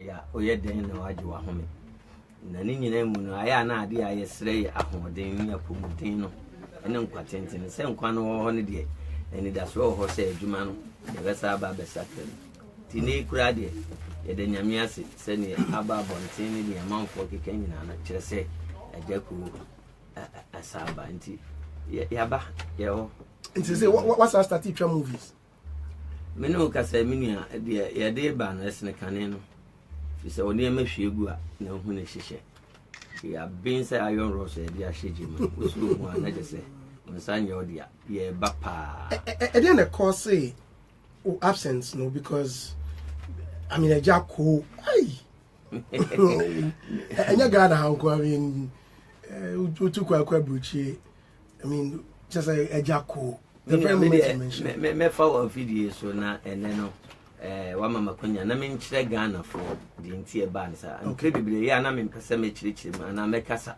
ya oyɛ den na wagye wa home na ne nyina mu no aya na ade a yɛsrɛ ahoɔden ya pomuden no ɛne nkwatenten sɛ nkwa no wɔ hɔ ne deɛ ɛne da so wɔ hɔ sɛ adwuma no yɛbɛsa aba bɛsakra no nti ne kura deɛ yɛde nyame ase sɛneɛ aba abɔnten ne deɛ amanfoɔ keka nyinaa no kyerɛ sɛ agya kuro asaba nti yaba yɛwɔ nti sɛ what's our start twa movies me ne wo kasa me nua deɛ yɛde ba no ɛsene kane no fi sɛ ɔne ɛma hwie gu a na hu ne hyehyɛ yɛaben sɛ ayɔn rɔ so yɛde ahyɛ gye mu wosuro mu a na gye sɛ nsa nyɛ wo deɛ yɛba paa ɛdeɛ na ɛkɔ se absence no because I mean, a jacko. Hey, and you got a hanko. I mean, who took a quabuchi. I mean, just a jacko. The very me follow video so now and then, one mama Kunya, and I mean, Ghana for the entire band, and credibility, and I'm in Pesamichi, and I'm a cassa.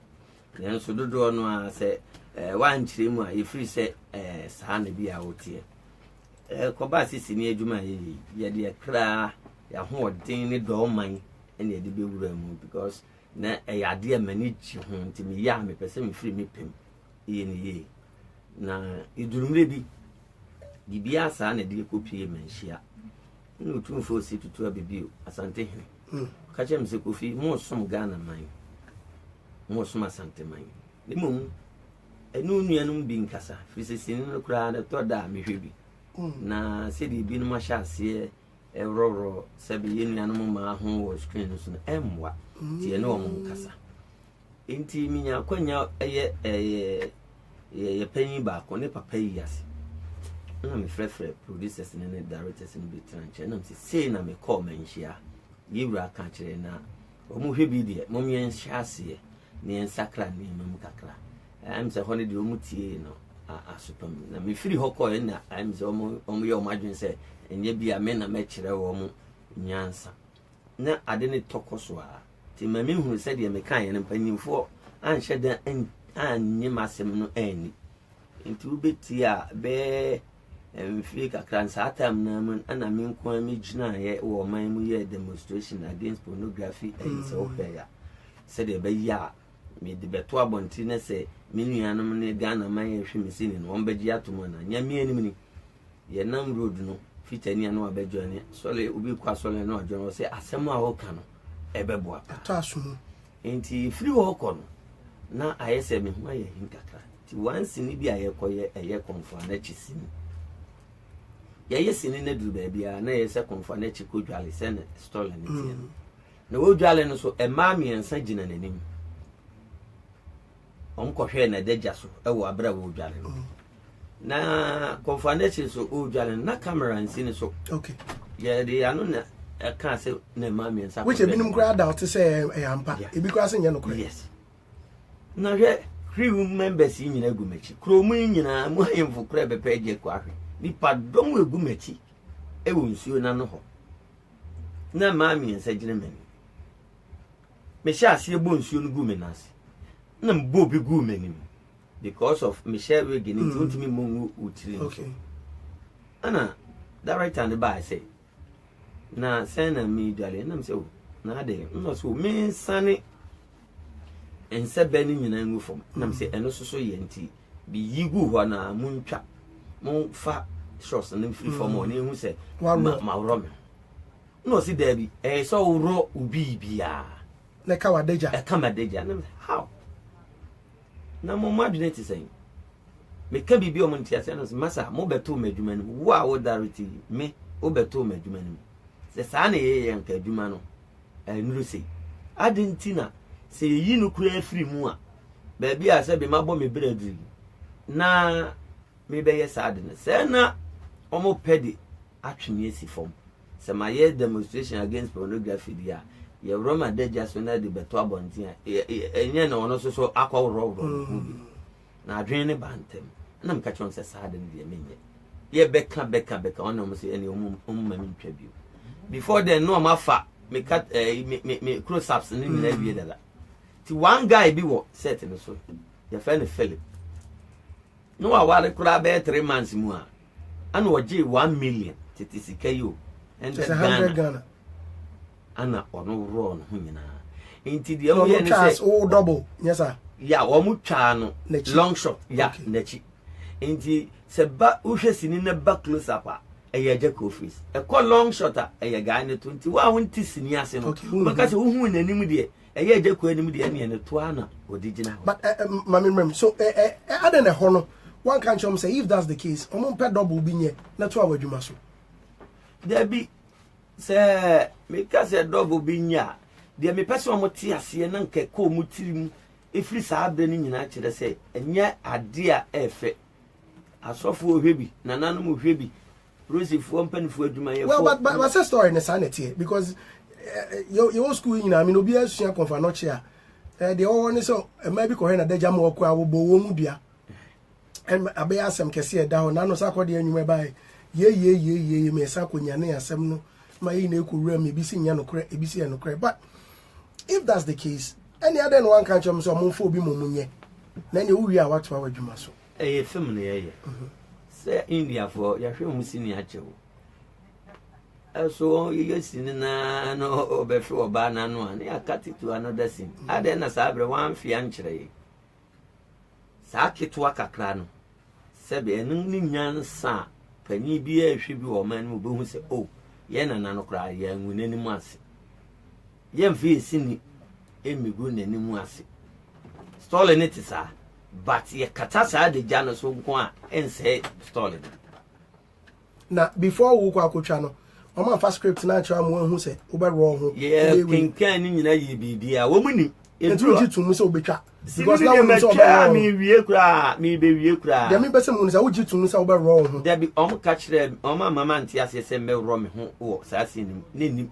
Then so do no say, one trim, if we say, Sahani be out here. Kobasi senior Juma, ye dear cra. Ya ho den ne do man ene de bewura mu because na eyade mani chi ho ntimi ya me pese me free me pem ye ne ye na idurumre bi bibia sa na de kopie manhia ne otumfo si tutu abibio asante hene ka chem se kofi mo som Ghana man mo som asante man ne mum enu nuanum bi nkasa fisisini no kura na to da mehwe bi na se di bi no ma hya ase Roro sabi yenu yanom ma ho wo screen so no emwa tie ne omo kasa enti minya kwanya ye panyi ba ko ne papa yi ase na me frefre producers ne directors ne bi tranche na me say na me call manhia yewura ka kire na omo hwe bi de mo mien hya ase ne ensakra ne mam kakra am se hone de omo tie no asopam na me firi hokɔ na am se omo ye omo adwen se enye bia me na mekire wo mu nyansa na ade ne tokoso a ti mami hu se de me kan ye mpanimfo anhye da anye masem no ani nti ubeti a be mfi kakran sa atam na mun ana me nko me gina ye wo man mu ye demonstration against pornography and so ya se de be ya me de beto abonti na se me nuanom ne Ghana man ye hwe me sini no on begi atomo na nya me anim ni ye nam road no fitani anu abedwane sole obi kwa sole na odwane se asem a woka no ebeboa ataso enti free woko no na ayese me ho aye hinkaka ti once ni bi ayekoye eye konfo na chisini ya yesini na duru ba bia na yese konfo na chikodwale se na stole ne tie na wodwale no so emami ensa gina nanim onkohwe na dagya so ewo abra wodwale no na confoundation so ojale na camera nsini so okay yeah they anu na aka say na mami nsa which e binum grad out say ampa e bi kwa say nya no kure yes na hwe crew members nyina gumachi kromu nyina mu ayemfo kure bepe je kwa hwe nipa dom egumachi e wo nsuo na no ho na mami nsa gine mani me sha ase bo nsuo no gumenase na mbo bi gumeni because of Michelle Regan into me mungu utili. Okay. Ana director and the by say na send me dale na me say na de no so me sane ense bani nyina ngu fom na me say eno so ye nti bi yigu ho na muntwa mon fa shots na free form on ehu say ma ro me no si there bi so ro ubi bia na ka wadeja e ka madeja na how na mo madwene ti sen me ka bibi o mo ntiase no masa mo beto madwuma no wo a wo darity me o beto madwuma no se sa na ye yanka adwuma no nuru sei adentina se yi no kura afiri mu a ba bia se be mabɔ me bradri na me be ye sa de na se na o mo pedi atwene esi fom se ma ye demonstration against pornography dia ye Roma de just na de beto abontia enye na ono so akwa na adwene ne bantem na mka chon se sa de ne menye ye beka ono mo se ene ma mi ntwa bio before then no ma fa me cut me close ups ni na wie dada ti one guy bi wo set no so ye fa ne Philip no wa wale kura be 3 months mu a ana wo je 1 million titisika yo and Ghana ana ono ro no ho nyina enti de amu ye ne say o double yes sir ya wo mu twa no long shot ya nachi enti se ba uhwe sini na ba close up a eye Jacko face e ko long shot a eye guy ne 20 wa wonti sini ase no because wo nanim de eye Jacko anim de ne ne to ana odigina but mami so aden e ho no one can say if that's the case omo pe double bi nye na to awadwuma so there be say me ka say double bi nya de me pese omo ti ase na nke ko mu tirim efiri saa abre ni nyina kire say enye ade a efe asofo ohwebi nananum ohwebi rosifo mpanifo adwuma ye well but say story in sanity because your school you know I mean obi asua konfa no chia the one so maybe ko he na daja mo ko awo bo wo mu dua and abe asem kese e da ho na no sakode anwuma bai ye me sakonya ne asem no ma yi na ekowura me bisi nya no kre ebisi e no kre but if that's the case any other one can chom so mo fo obi mo munye na ne wo wi a wato awadwuma so film na ye say India for ya hwe mu sini achewo so you sini na no obehwe oba na no an ya cut it to another scene ade na sabre wan fia nkyere sa keto akakra no sebe enu ni nyansa pani bi ahwe bi wo man mu behu se oh ye na no kra ya nwu nanim ase ye mfi sini emigu nanim ase stole ne tisa but ye katasa de jano so nko a ense stole na before wo kwa akotwa no o ma fa script na acha mo hu se wo be ro ho ye kinkan ni nyina ye bibia wo muni entru jitu mu se obetwa because now we so mi wie kura mi be wie kura de mi be se mu se wo jitu mu se wo be ro ho de bi o mo ka kire o ma mama ntia ase se me ro me ho wo sa se nim nenim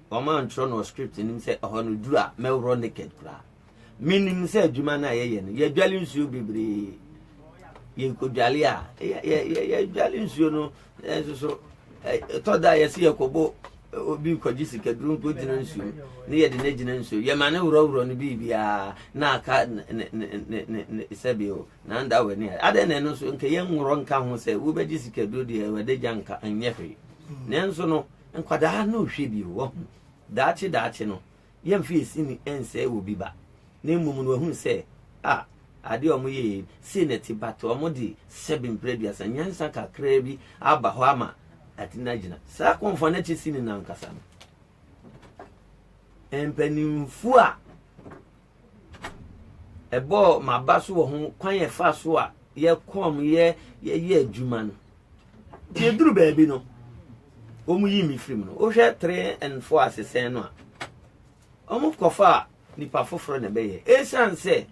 o ma ntro no script nim se ho no dura me ro naked kura minim se adwuma na ye no ye dwale nsuo bebre ye ko dwale a ye dwale nsuo no so to da ye se yakobo obi kwaji sika drum ko dina nsuo ne ye de na gina nsuo ye ma ne wuro no bibia na aka ne sebio na nda we ne ade ne no so nke ye nworo nka ho se wo beji sika do de we de janka anye hwe ne nso no nkwada na ohwe bi wo daachi no ye mfi esini ense wo biba ne mumu no hu se ade omo ye senate bato omo di 7 previous anyansa kakra bi aba ho ama atina gina sa konfo na chisini na nkasa no empanimfu a ebo mabaso wo ho kwan ye fa so a ye kom ye adwuma no ye duru ba bi no omu yi mi film no o hwe 3 and 4 asesen no a omu kofa nipa foforo na beye esanse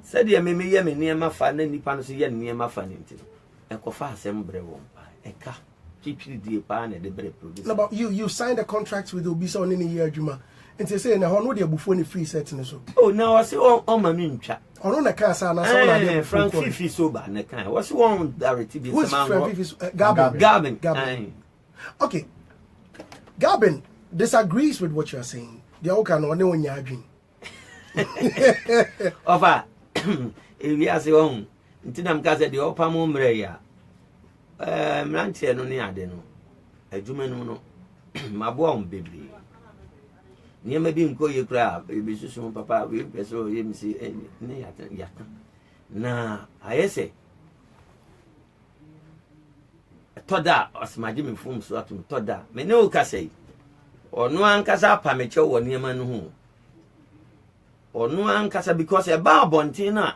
sede meme ye me niema fa na nipa no so ye niema fa ne ntino ekofa asem bre wo mpa eka chipiri die pa na de bre produce no, but you signed a contract with Obisa on any year juma and say na ho no de abufo ne free set ne so oh na wase on ma mi ntwa ono na kan sa na so na de Frank Fifi so ba na kan wase won direct be some man Gavin okay Gavin disagrees with what you are saying the o kan one onya adwin ofa ewi ase won ntina mka se de opa mo mre ya mrantie no ne ade no adwuma no mabo on bebre niema bi nko ye kura be susu papa we peso ye misi ne ya na ayese toda osmaje me fum so atum toda me ne o kasei onu ankasa pa me che wo niema no hu onu ankasa because e ba bontin na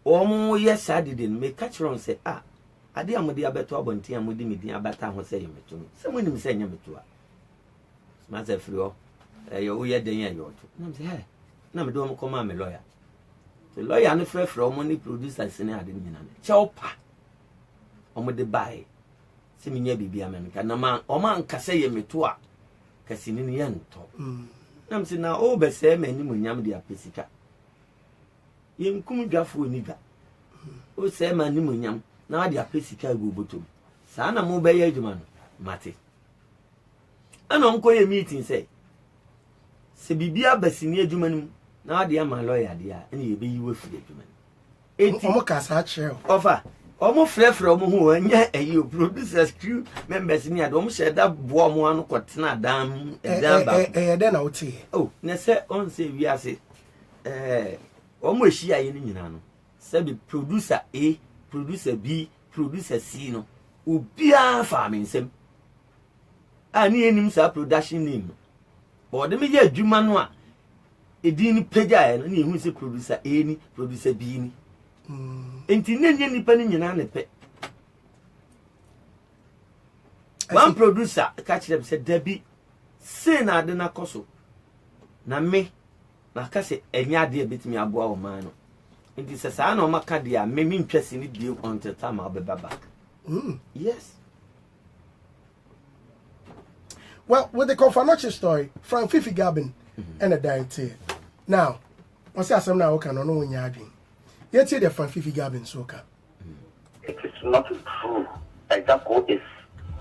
omo ye sadide me catch ron say ade amode abeto abontin amode medin abata ho say yemeto se monim say nyemeto a smaza frio ye wo ye den ye yoto na say he na me do mo koma me lawyer the lawyer no frefre omo ni producers ni ade nyina ne che opa omo de bai se me nya bibia me nka na ma omo ankasa yemeto a kasini ni yento nam se na o be se mani munyam de apesika yenkum dwafo ni dwa o se mani munyam na de apesika go botom sa na mo be ye adwuma no mate ana onko ye meeting se bibia basini adwuma no na de ama lawyer de a ene ye be yiwe fi adwuma enti omo kasa kire ofa almost flare from who and yet you producers crew members in your dome said that warm one got not damn then I would say oh Nessa on say we are say almost she are in Yano said the producer A producer B producer C no ubia farming sem ani enim sa production name but the media adwuma no a edin pagya no ne hu say producer A ni producer B ni enti nenye nipa ni nyina ne pe one producer catch them say Debbie say na de na koso na me na ka say enya de betimi aboa o man no enti say sa na o maka de a me ntwese ni die until time I'll be back. Yes. Well, with the Confanoche story, Frank Fifi Gabin and a dying tear. Now, what's that? Some now can know when you're doing. Yet, the Frank Fifi Gabin soka. It is not true. Ejako is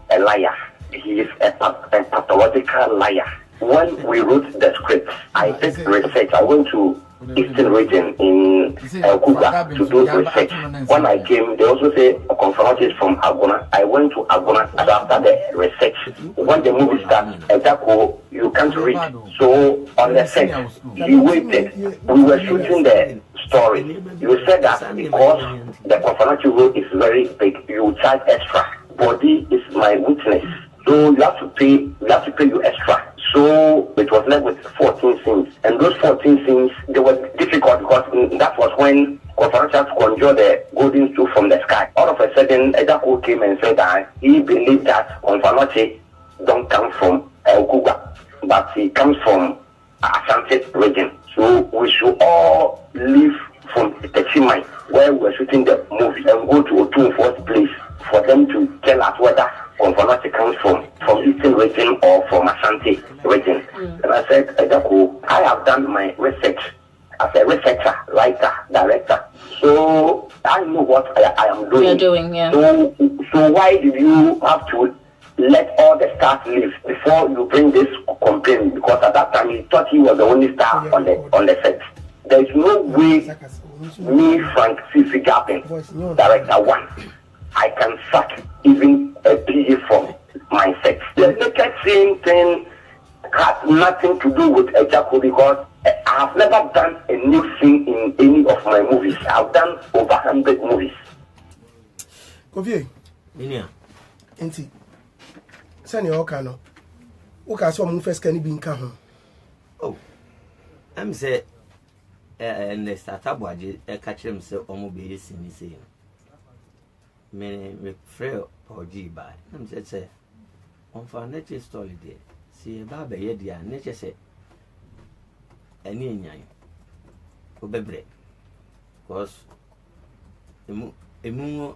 a liar. He is a pathological liar. When we wrote the script, I did research. I went to Eastern region in Kuba to do research. When I came, they also say Confanoche is from Agona. I went to Agona after the research. When the movie starts, Ejako, you can't read. So on the set, he waited. We were shooting the story. You said that because the Confanoche road is very big, you charge extra. Body is my witness. So you have to pay you extra. So it was left with 14 scenes. And those 14 scenes, they were difficult because that was when Confanoche had to conjure the golden stool from the sky. All of a sudden, Ejako came and said that he believed that Confanoche don't come from Okuba, but he comes from Ashanti region. So we should all leave from Techimai, where we were shooting the movie, and go to Otunfo's place for them to tell us whether Confanoche comes from Eastern region or from Ashanti region. And I said, Ejako, I have done my research as a researcher, writer, director. So I know what I am doing. You're doing, yeah. So why did you have to let all the stars leave before you bring this complaint? Because at that time he thought he was the only star on the set. There is no way me, Frank Fifi Gabin, director one, I can sack even a PA from my set. The naked scene thing has nothing to do with Ejako because I have never done a new scene in any of my movies. I've done over 100 movies. Kofi, enti, sani okano. Oka so mo first can be nka ho. Oh, I'm say and the startup budget catch them say omo be yesini say. Me frail or G by. I'm say on for nature story there. See baba ye dia nature say any nyan. Obebre. Cause emu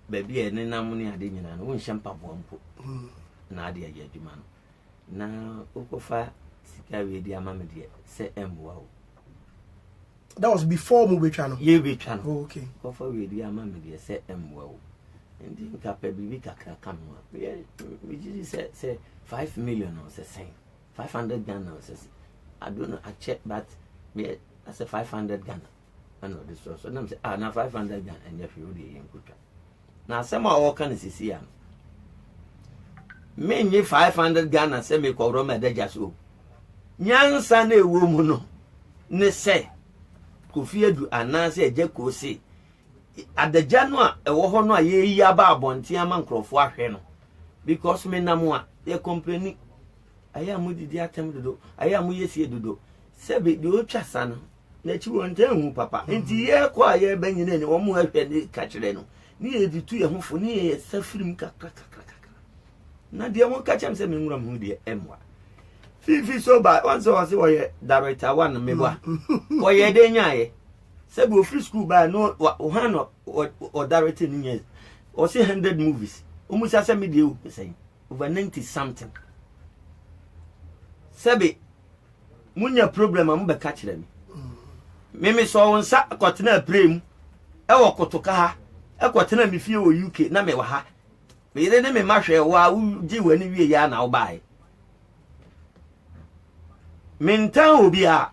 baby e nenam ne ade nyina no won hyempa bompo. Na ade ye adwuma no. Na okofa sika we di ama me de say emboa o. That was before movie channel. Yeah, we channel. Oh, okay. Kofa we di ama me de say emboa o. Ndi nka pa bibi kakra kam no. We just say 5 million or say 500 Ghana or say I don't know I check but me I say 500 Ghana. I know this so them say na 500 Ghana and if you dey input. Na some all can see am. Me nye 500 Ghana say me ko Roma de jaso. Nyansa na ewo mu no. Ne say Kofi Adu anase Ejako say adagya no a ewo ho no a ye yi aba abonte ama nkrofo ahwe no because me namu a ye company aya mu didi atem dodo aya mu yesie dodo sebe de otwa sa no na chi won hu papa enti ye ko a ye banyina ni wo mu ahwe ni ka kire no ni ye ditu ye hofo ni ye safirim kakra na de mo ka chem se me nwura mu de emwa Fifi so ba once was we director one me bwa wo ye de nyae sebe o free school ba no o or director ni nye o say 100 movies almost as me dey o say over 90 something sebe munya problem am be ka kire me me so won sa akotena prem e wo kotoka ha akotena me fie o UK na me wa ha me yire ne me mahwe wa gi wani wie ya na wo bai mintan obi a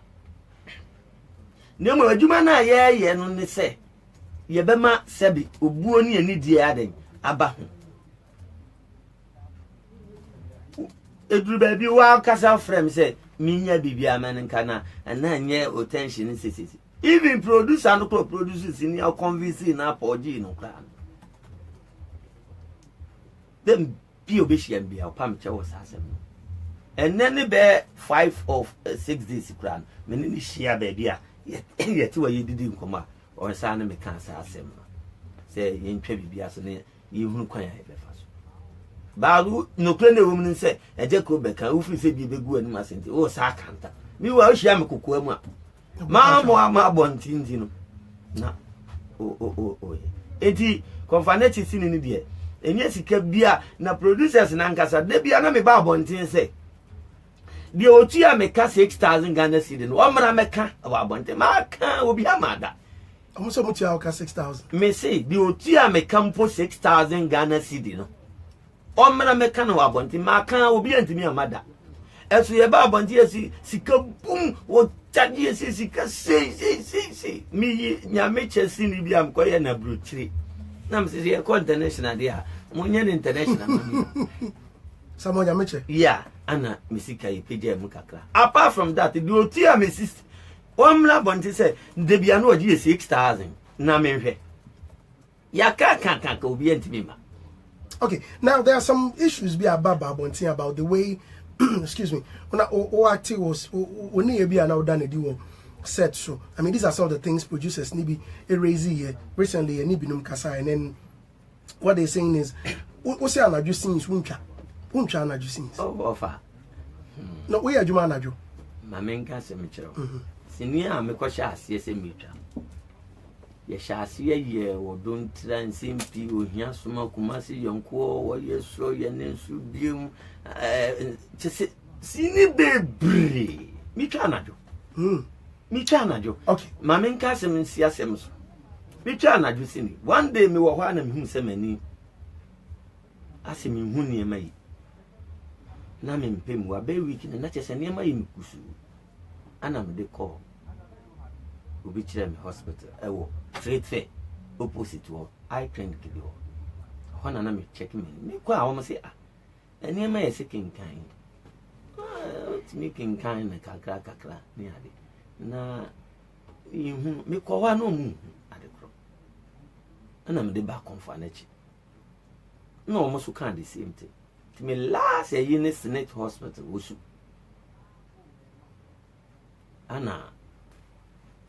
ne mo adwuma na ye no ne se yebema sebi obuo ni ani die aden aba ho eduru ba bi wa kasa frame say minya bibia manenka na na nye attention sisi even producer no ko produce ni a convince na apology no kra dem bi obehia bia opam che wo sasem and then be 5 of 6 days kra me ni hia ba bia yet wa yedidi nkoma on sa na me kan sasem say yentwa bibia so ne yehunu kwan ya be fa so baalu no kra na wom ni say eje ko be kan ufi se bi begu anu asente o sa kanta mi wa hia me kokoa mu a ma bontinti no na o enti confaneti sini ni de enye sika bia na producers na nkasa de bia na me ba bontin se de otua me ka 6000 Ghana cedi no o mra me ka wa bontin ma ka obi amada omo so mutia o ka 6000 me say de otua me ka mpo 6000 Ghana cedi no o mra me ka na wa bontin ma ka obi antimi amada esu ye ba bontin esi sika bum o tadi sika sei mi nyame chesi ni bia mkoye na bruchiri na msisi ye international dia munye international samo nyame che yeah ana misika ye peje mu kakra apart from that the otia me sister omla bonti say de bia no oji 6000 na menhwe ya ka obi antimi ma. Okay, now there are some issues be about the way excuse me, when ORT was when you be now done a set so. I mean, these are some of the things producers need be erasing recently and Nibinum Kasa, and then what they're saying is what's the anaju scenes wuncha anaju scenes. Oh, offer. No, we are Juma Anaju. Mamenka semichero. Senior me kwasha asiese mitwa. Ye shasi ye wo don tran simpi ohia soma kumasi yonko wo yeso ye nensu bium chese sini bebre mitwa anajo. Mitwa anajo. Okay. Mamenka seminsi asemso. Mitwa anajo sini. One day me wo hwa na mehun semani. Ase me hu niema yi. Na me mpem wa be week na chese niema yi mkusu. Ana me de call. Obi chire me hospital ewo trade fair opposite wo I train kidi wo hona na me check me kwa a wo say eni ma ye second kind me kin kind na kakra ni ade na ihu me kwa wa no mu ade kro ana me de ba konfa na chi no mo so kan the same thing to me last year in Senate hospital wo su ana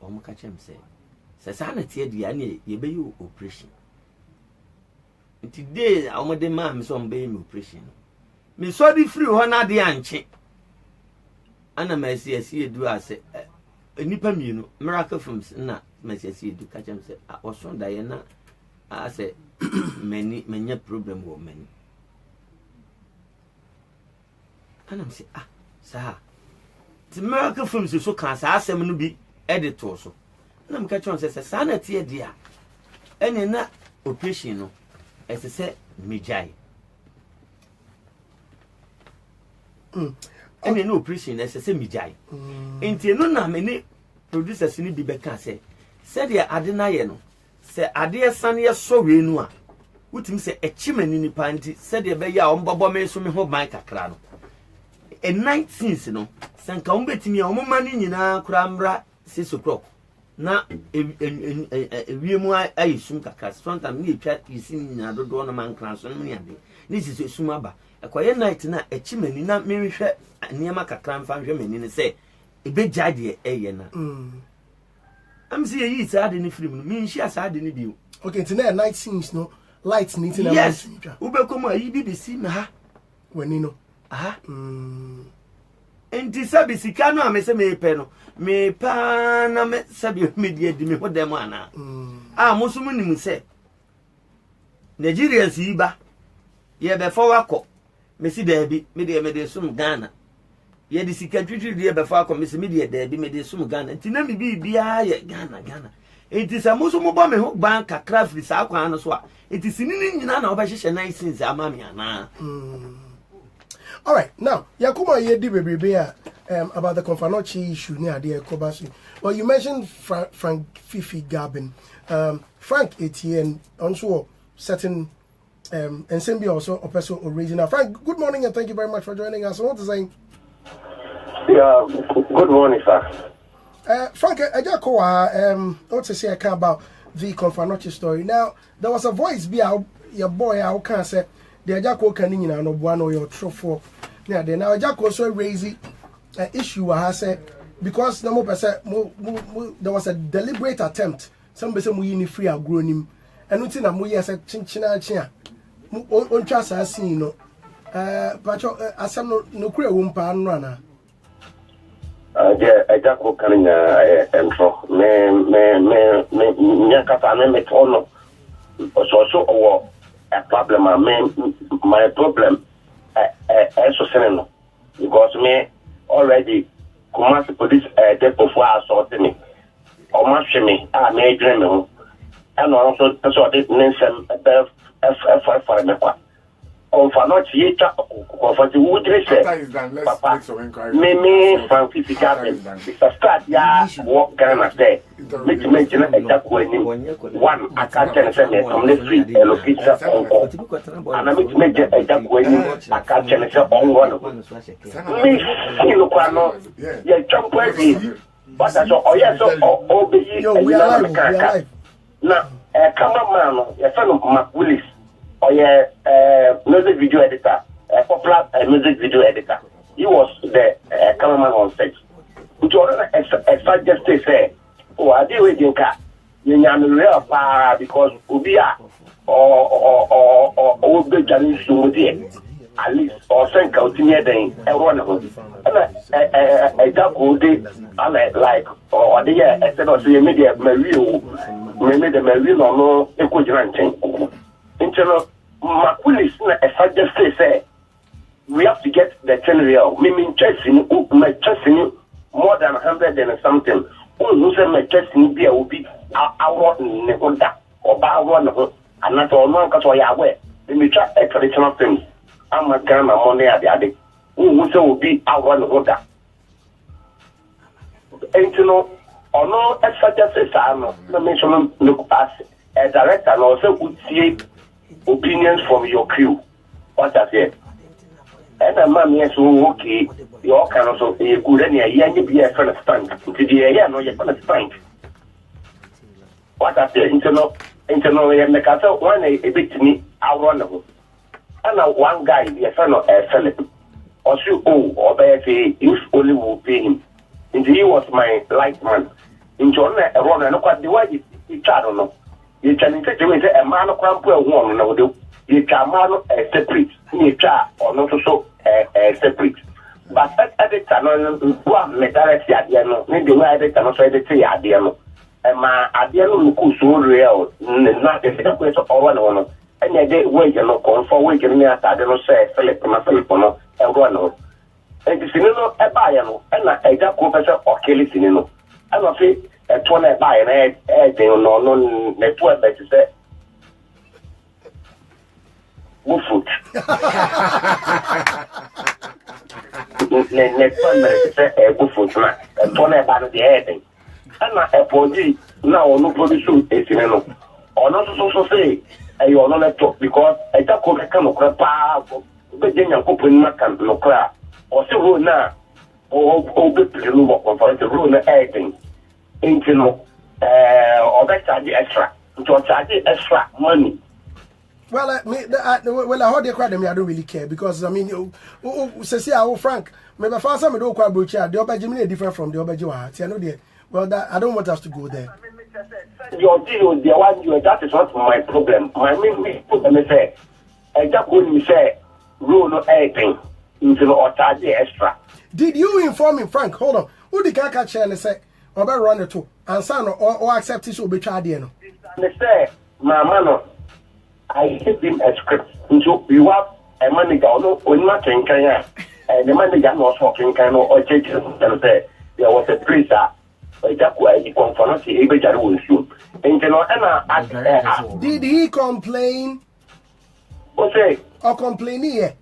omo ka chem se sana tie dia na ye be you operation today omo de ma me so mbe me operation me so di free ho na de anche ana ma si edu ase nipa mienu miracle films na ma si edu ka chem se oso da ye na ase menya problem wo many ana me se sa the miracle films so kan sa asem no bi editor so na me ka chon se sana tie dia ene na operation no ese mejai ene na operation ese mejai enti no na me ni producers ni bi be ka se dia ade na ye no se ade sane ye so we nu a wutim se echimani ni panti se dia be ya ombobo me so me ho ban kakra no 19th no sanka umbetimi a omoma ni nyina kura mra 6 o'clock na wiemu ayisum kakra sometimes ni etwa yisin nyina dodo no man kran so no ni ade ni sisi suma ba ekoye night na echimani na menhwe niema kakra mfa hwe mani ne se ebeja de eye na am see yi sa ade ni film no mi nshi asa ade ni bio. Okay, tonight night scenes no lights need to yes ubekomu ayi BBC na ha wani no enti sabi sika no amese me pe no me pa na me sabi media di me hodem ana musumu nim se Nigeria si ba ye be fo wako me si dabi me de sum Ghana ye di sika twitwi de be fo wako me si me de dabi me de sum Ghana enti na me bia ye Ghana enti sa musumu bo me ho ban kakra fri sa akwa no so a enti sinini nyina na obehye na isinse amami ana. All right, now Yakuma ye di bebrebe a about the Confanochi issue near the Kobasi. Well, you mentioned Frank Fifi Gabin. Frank Etienne, also certain and Symbi also also original. Frank, good morning and thank you very much for joining us. I want to say, yeah, good morning, sir. Frank, I just call what to say about the Confanochi story. Now, there was a voice be out your boy, I can't say the Jacko Canina no one or your true. Yeah, then now Jacko also raised issue I said because no more there was a deliberate attempt. Somebody say we free agronim and nothing na we say chinchina chia on trust as you know but asem no kure wo mpa no na yeah Jacko Canina entro me nyakata me tono so a problem my problem so seneno because me already Kumasi police depot for assaulting me. Or match me, I may dream him. And also, so I didn't mention F for me. On for not yet, or for the wood say, Papa, me, Francis Gavin, it's a start, yeah, walk Ghana day. Which mention a duck one, I can't send me from the street, a location, and I make a duck winning, I can't send on one. Miss Silocano, yeah, jump ready. But that's all, yes, obey you. We are live. Now, cameraman, your son of Mark Willis, or your music video editor, a popular music video editor. He was the cameraman on set. Which was just to say, oh, I deal with your car. You are real power because Ubia or Obe Janis Sumudi. At least or send continue then everyone of us. And a dark wood like or the year instead of the immediate Mario, maybe the Mario or no equivalent thing. Internal Maculis, I just say, we have to get the 10 real. Meaning, chasing my chasing more than 100 and something. Who said my chasing beer will be our in the Honda or bar one of us, and not all non because we are aware. Let me try a traditional thing. I'm a grandma money at the other. Who will be our one order. And you know, or no, as such as I know, the mention look as a director and also would see opinions from your crew. What I said. And a man, yes, okay, your kind of so a good any a young be a friend of stand. To the year, no, you're going to stand. What I said, internal, and the castle, one a bit to me, I'll run of. And now one guy, the son of Philip, or so or say, you only will pay him. And he was my light man. In John, a run and look at the way you chat on them. You can take away a man of crumple one, no, do you can man a separate, you chat or not so a separate. But at the time, one mentality at the end, maybe why they cannot say the tea at the end. And my at the end, look so real, not the question or one. And I did wait and look on for waking me at I don't say Philip and Philip and one. And the Sinino a Bayano, and I got professor or Kelly Sinino. I don't say a 20 by an egg, no, network that is there. Woofut. Network that is a woofut, and 20 by the heading. And a body now no production is Sinino. Or not so say. You are not talk because I don't come across power, but then you open my camp no crack. Or so now, or good to move on for the rule anything. Ain't you know, or that charge extra, to charge extra money. Well, I heard the crowd. I don't really care because I mean, say, Frank, maybe first time I don't quite butcher. The Obajimini different from the Obajiwa. I know that. Well, that I don't want us to go there. Your deal, the one you that is not my problem. My main put them say, I just couldn't say, rule no anything into or charge extra. Did you inform him, Frank? Hold on. Who the car catch and say, or better run it too, and son or accept this will be charged? They say, my man, I give him a script into you have a manager, no, or not in Kenya, and the manager was talking kind of or take and say, there was a priest. Did he complain? Or complain here?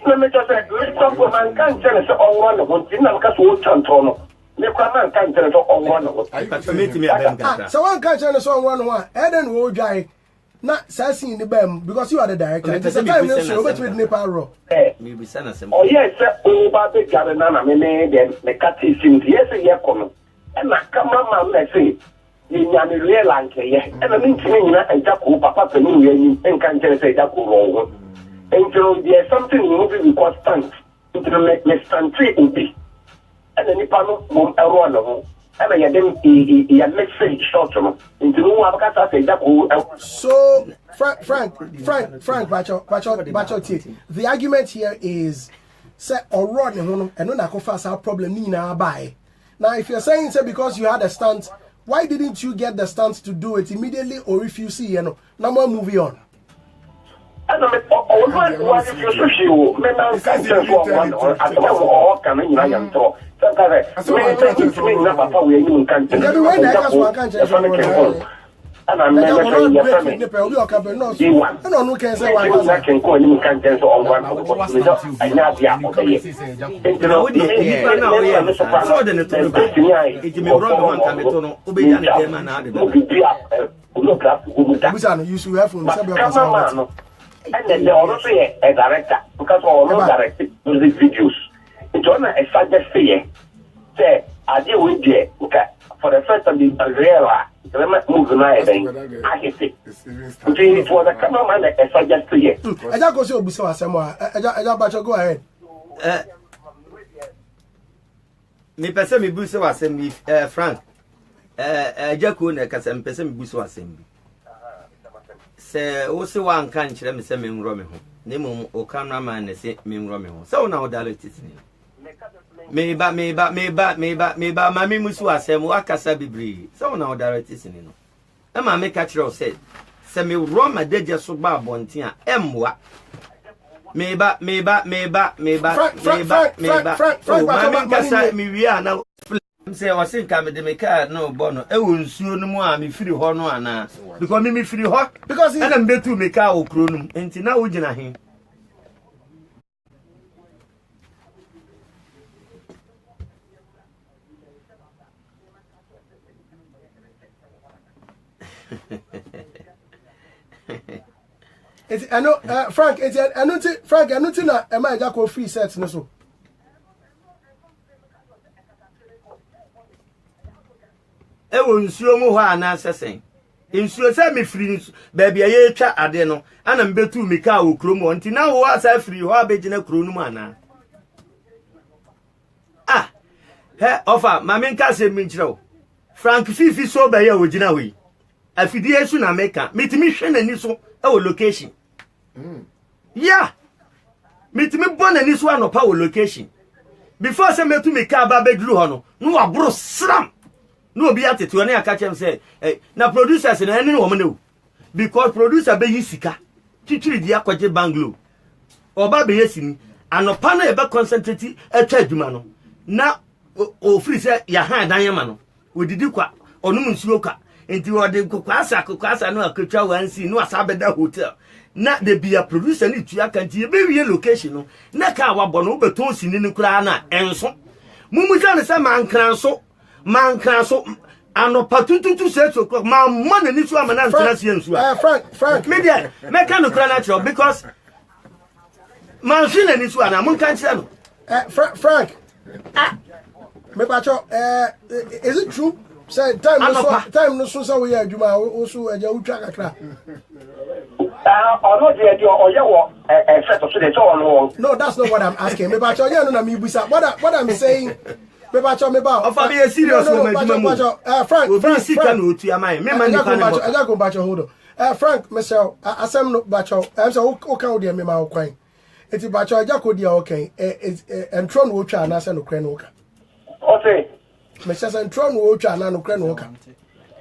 Let me just say, some man can't tell us on one of what's in the case of Chantono. You can't tell us on one of what. So one can't tell us on one. Eden will dry. Not sassy in the bam because you are the director. It's a time to show with Nepal. Oh, yes, oh, Baby Garana, the cat is in the yes, and I come on, let's say. In Yan real land, and I mean to me, and Jaco, Papa, and can't tell us a Jaco. And so there's something moving constant into the next country will be. And then if I don't know, and I didn't message short into the so Frank, the argument here is say or run and no confess our problem Nina buy. Now if you're saying say because you had a stunt, why didn't you get the stunt to do it immediately or if you see now more movie on? And I'm what if you sushi, men are cancer one or at all coming in. I am told. And I'm never going to family. And on who can say I can call him contents on one without I not the apple. And then they also say a director because all directed music videos. It's on a suggest say I deal with you for the first time in Algeria. Move I hit it. It was a cameraman that suggest to you. I don't go to Busa somewhere. I go ahead. Me person me Busa was me Frank. Jaco na kasa me person me Busa was me. Se wo se wan kan kire me se me nro me ho. Ne mum o cameraman na se me nro me ho. Se wo na wo direct it ni. Me ba mami musu asem wakasa bibri so na direct sini no e ma me catch you said se me roma deje so ba bontin a emwa me ba mami kasa mi wi ana say o sin ka me de me ka no bono e wo nsuo no mu a me firi ho no ana because me firi ho because e na mbetu me ka okro no enti na wo gina he. I know, Frank. I know na. Am I just go free sets no so? E wo nsuo mu ho ana sesen. Nsuo se me free baby aye twa ade no. Ana mbetu mi ka wo krom ho nti na wo asa free ho abegina kro no mu ana. Ah. He offer mama nka se mi nkire wo. Frank fifi so ba ye wo gina we. Afidie su na meka mitimi hwe nani so e wo location. Yeah. Mitimi bon nani so anopa wo location. Before say metu me ka ba bedru ho no wabro sram. No obi atetu na aka chem say na producers na ene wo mne because producer be yisika titiri dia kwaje banglo. Oba be yesini anopa na e be concentrate etwa adwuma no. Na o free say ya han dan yema no. Odidi kwa onum nsuo kwa enti wode kokwasa no akotwa wansi no asabeda hotel na de bia producer ni tua kanti be wie location no na ka wabo no beton sini ni kura na enso mumuja ne se mankran so ano patututu se so ma man ni so amana ntana se enso Frank media me ka no kura natural because man feel ni so ana mun kan kire no Frank me pacho is it true? Say time no so we aduma also eja utwa kakra. No, that's not what I'm asking. Me bacho ya no na me busa. What I'm saying me bacho me ba. Ofa be serious no ma Frank sika no otu amai. Me man nipa na eja go bacho hold on. Frank Michelle asem no bacho. Am say o kan de me ma kwan. Eti bacho eja ko dia okay. Entro no otwa na se no kran no ka. Okay. Mr. Centron will try no cran worker.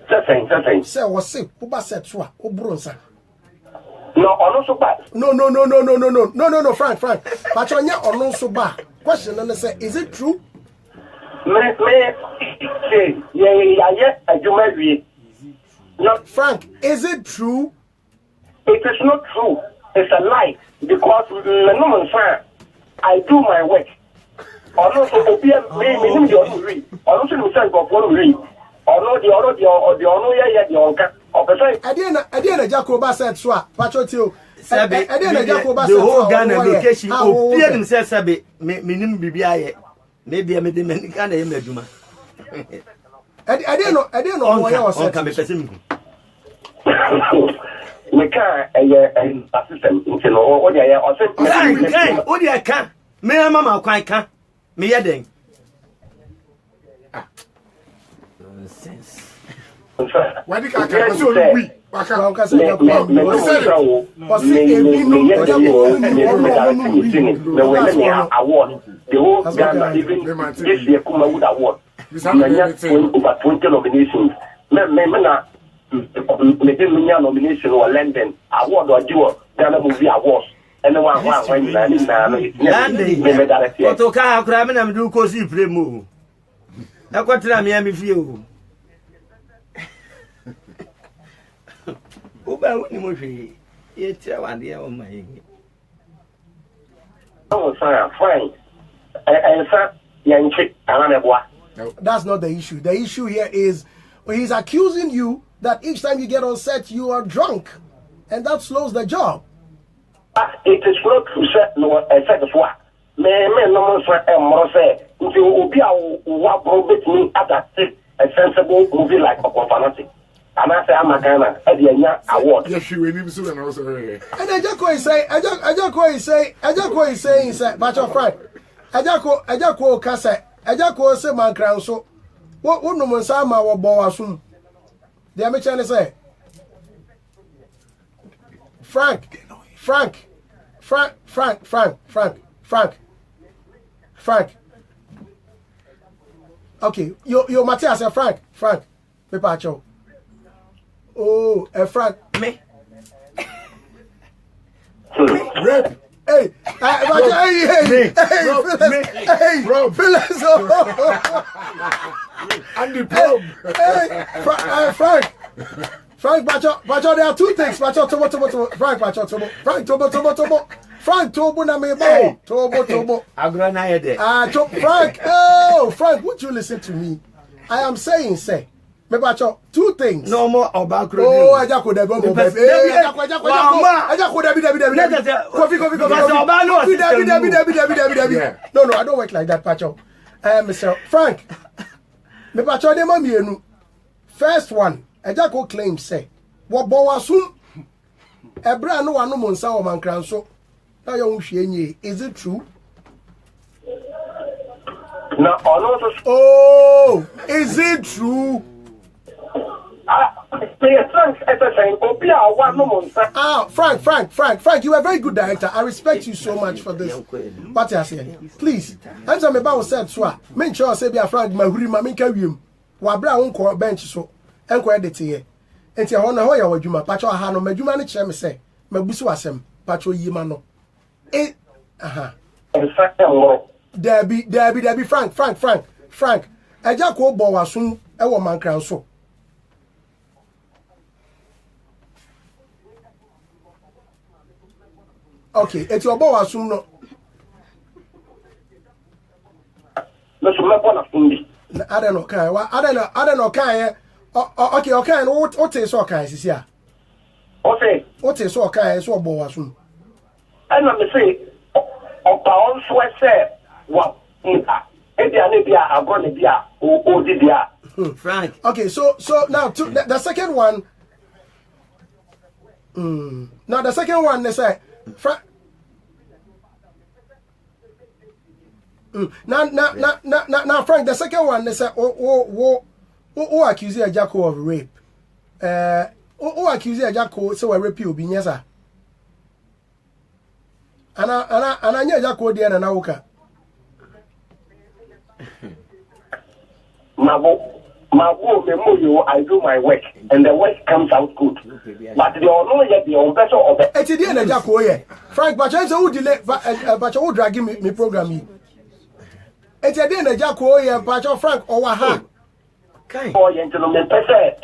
Certain. Say, was sick, who was set to a bronzer. No, or so bad. No, Frank. But on your or no so bad. Question and say, is it true? Frank, is it true? It is not true. It's a lie. Because the woman I do my work. Or not so obia me the onu ri. Or no so me say go for ri. Or no the onu ya the onka. Or person ade na Jacoba said so patro Sabe, the whole Ghana location, obia nim say sabe, me nim bibia ye. Maybe me de me Ghana ye meduma. I didn't know why I was on me person. Me can assistant you know what ya or say what you can. Me mama kwan kan. Me ye den. Nonsense. Why did I so we? Award. The whole Ghana, even this year, Kuma would award. Over 20 nominations. Nomination or London award or duo Ghana Movie Awards. And the one to car cramming and do cozy play move. Now, what tell me, I'm few. Oh, sir, fine. And sir, young chick, that's not the issue. The issue here is he's accusing you that each time you get on set, you are drunk. And that slows the job. It is not to set no set for. Me no more say. If you will be what probate me adapt a sensible movie like a fanatic. And I say I'm a Ghana, award. Yes, you will him soon and also. And Ajako is saying, but your friend, Ajako Kasa, Ajako say man crown so. What no man sama wa bowa soon? The American say, Frank. Okay, yo Matthias say Frank, me pacho. Oh, Frank, me. Rep. Hey, Phyllis. And the probe. Hey, Frank, Bacho, there are two things. Bacho, Frank, Tobo, na me bo. Tobo. Agrana de. Frank, would you listen to me? I am saying, me bacho, two things. No more about oh, Ajako de go baby. Ajako David. No, I don't work like that, Pacho. Mr. Frank. Me bacho de mamienu. First one, Ajako claims say, what bowa soon? Ebra no one no monsa o man kranso. Now you hwenye. Is it true? No, oh, is it true? Frank, you are a very good director. I respect you so much for this. What I say, please. Answer me about said so. Men sure say be a Frank mahuri ma menka wiem. Wa bra won ko bench so. Enko edit here. Enti ho na ho ya wadwuma. Pacho aha no madwuma ne kire me say. Mabusu asem. Pacho yima no. Aha. Debbie, Frank. Eja ko bo wasun e wo mankran so. Okay, it's your boy assume no. No, so me bona fundi. I don't know kai. I don't know kai. Okay, what is so kai sisia? Okay. What is so kai so boy assume? And me say opa on so say what Frank. Okay, so now to the second one. Now the second one they say Frank. Now Frank, the second one they say oh accuse Ajako of rape. Accuse Ajako so a rape you be nyesa. Ana Ajako dey na nawuka. I do my work and the work comes out good. But the no yet the on better of it. Eti dey na Ajako ye. Frank, but you say who delay but you drag me program me. Eti dey na Ajako ye, but Frank owa ha. Kai. Oh, gentlemen, pese.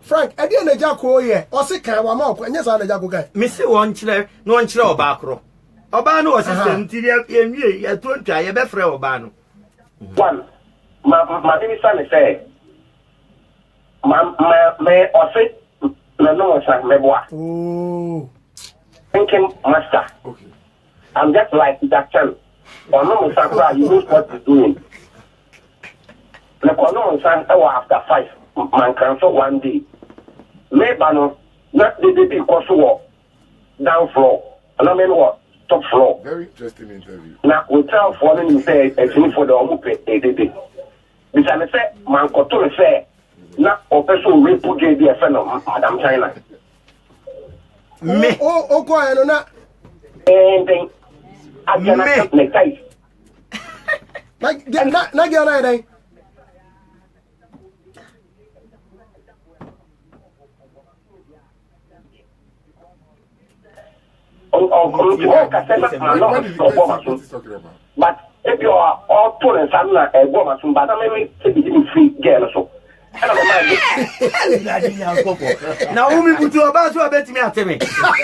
Frank, edi na Ajako ye, o se kan wa ma okwa, nyesa na Ajako kai. Me se won kire, no won kire oba akro. Oba no system ti enwie ya to ntwa ye be frɛ oba no. One, my minister say, me ose no san me boa. Oh. Thinking master. Okay. I'm just like that channel. Or no san you know what he's doing. The kono san after 5 man cancel one day. Me bano not the because down floor. And I mean what? Top floor. Very interesting interview. Now we tell for them say for the omupe edede. Because I say man koto say na opeso repu je bi efe no Madam China. Me. Oh, ko eno na. Then agana me kai. Na gya na dai. What is talking about? But if you are all told something like a woman, but I mean, it's free girl so. Now, who put you about to bet me at me?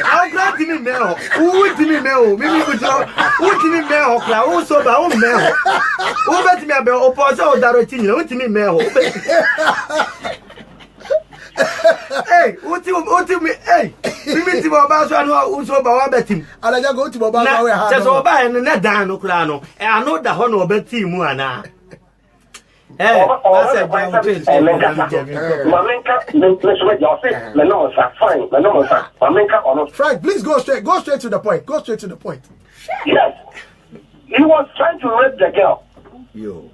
I'll grant me mail. Who did me mail? Maybe put you who did me mail? Who so about mail? Who bet me about opposite directing? Who did me mail? Hey, what you me? Hey, we meet him about who so about betting. And I just go to Baba. Just over and not down, no crano. I know the honor bet team, Muana. Eh, Frank, please go straight to the point. Go straight to the point. Yes. He was trying to rape the girl. Yo.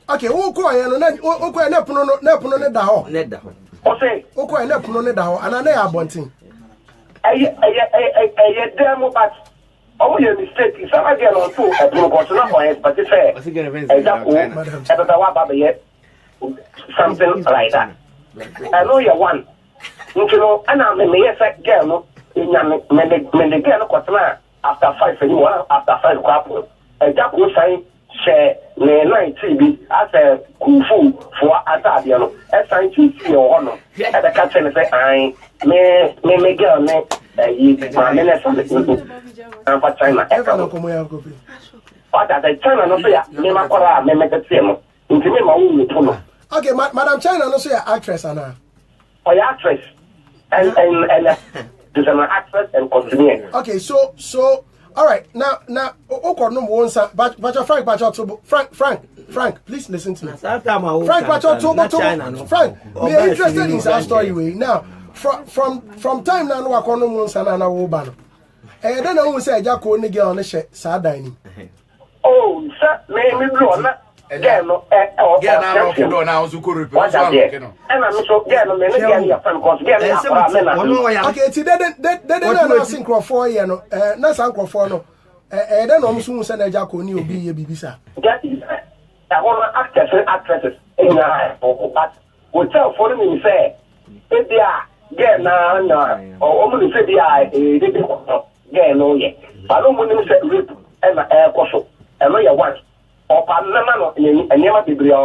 Okay, who go and na puno ne da ho. Net da ho. Okay. Who go and na puno ne da ho. And na abontin. Demo but oh your mistake is some again on two a proportional point but it's fair. Something like that. I know you're one. You know, and I'm a girl no the girl no after 5 anymore after 5 couple. A jack will say share ne 90 as a kufu for Atabiano. As I see your honor. At the captain say I me girl ne my minister and for China. But at the China no say me makora me make them. Into me my own puno. Okay, Madam China no say actress ana. Oh, actress. And there's an actress and continue. Okay, so all right. Now no one but Frank, please listen to me. Frank, Frank, we are interested in our story way. Now, from time now no akono mo sana na wo ba no. Then I will say Jacko ni girl no she sa dan. Oh, sir, me blow na. Again, no, now so could report. And I'm so again, me get your friend cause get okay, ti na synchro for ye no. Na synchro for no. Then I'm so say na Jacko ni obi ye bibisa. That is that one actresses in but hotel for me say if they are get na or only say they are get no ye. But no money say rip and koso. And no you want or panama no anyama biblia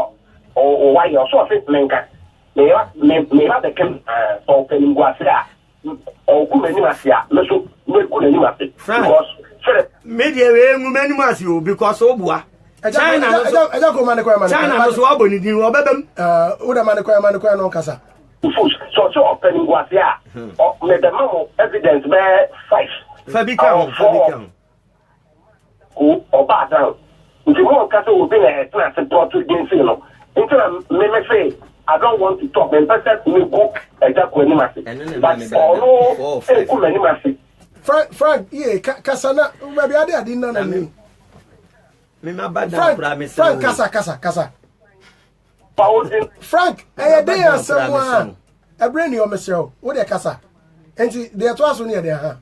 or why you so fit menka me have the can for penim guasia or ku mani masia no so me ku mani masia because media we mu mani masia because obua China no go man ko man China no so aboni din obebem wo da man ko no kasa so penim guasia or me the mamo evidence be 5 Fabica who or bad down. If you want to will be a class and talk to against you know. Until me say I don't want to talk and person me go exactly any but no any Frank yeah kasana maybe I didn't know me Frank kasa Frank dey someone a brain your mesel wo dey kasa enti dey to aso near there ha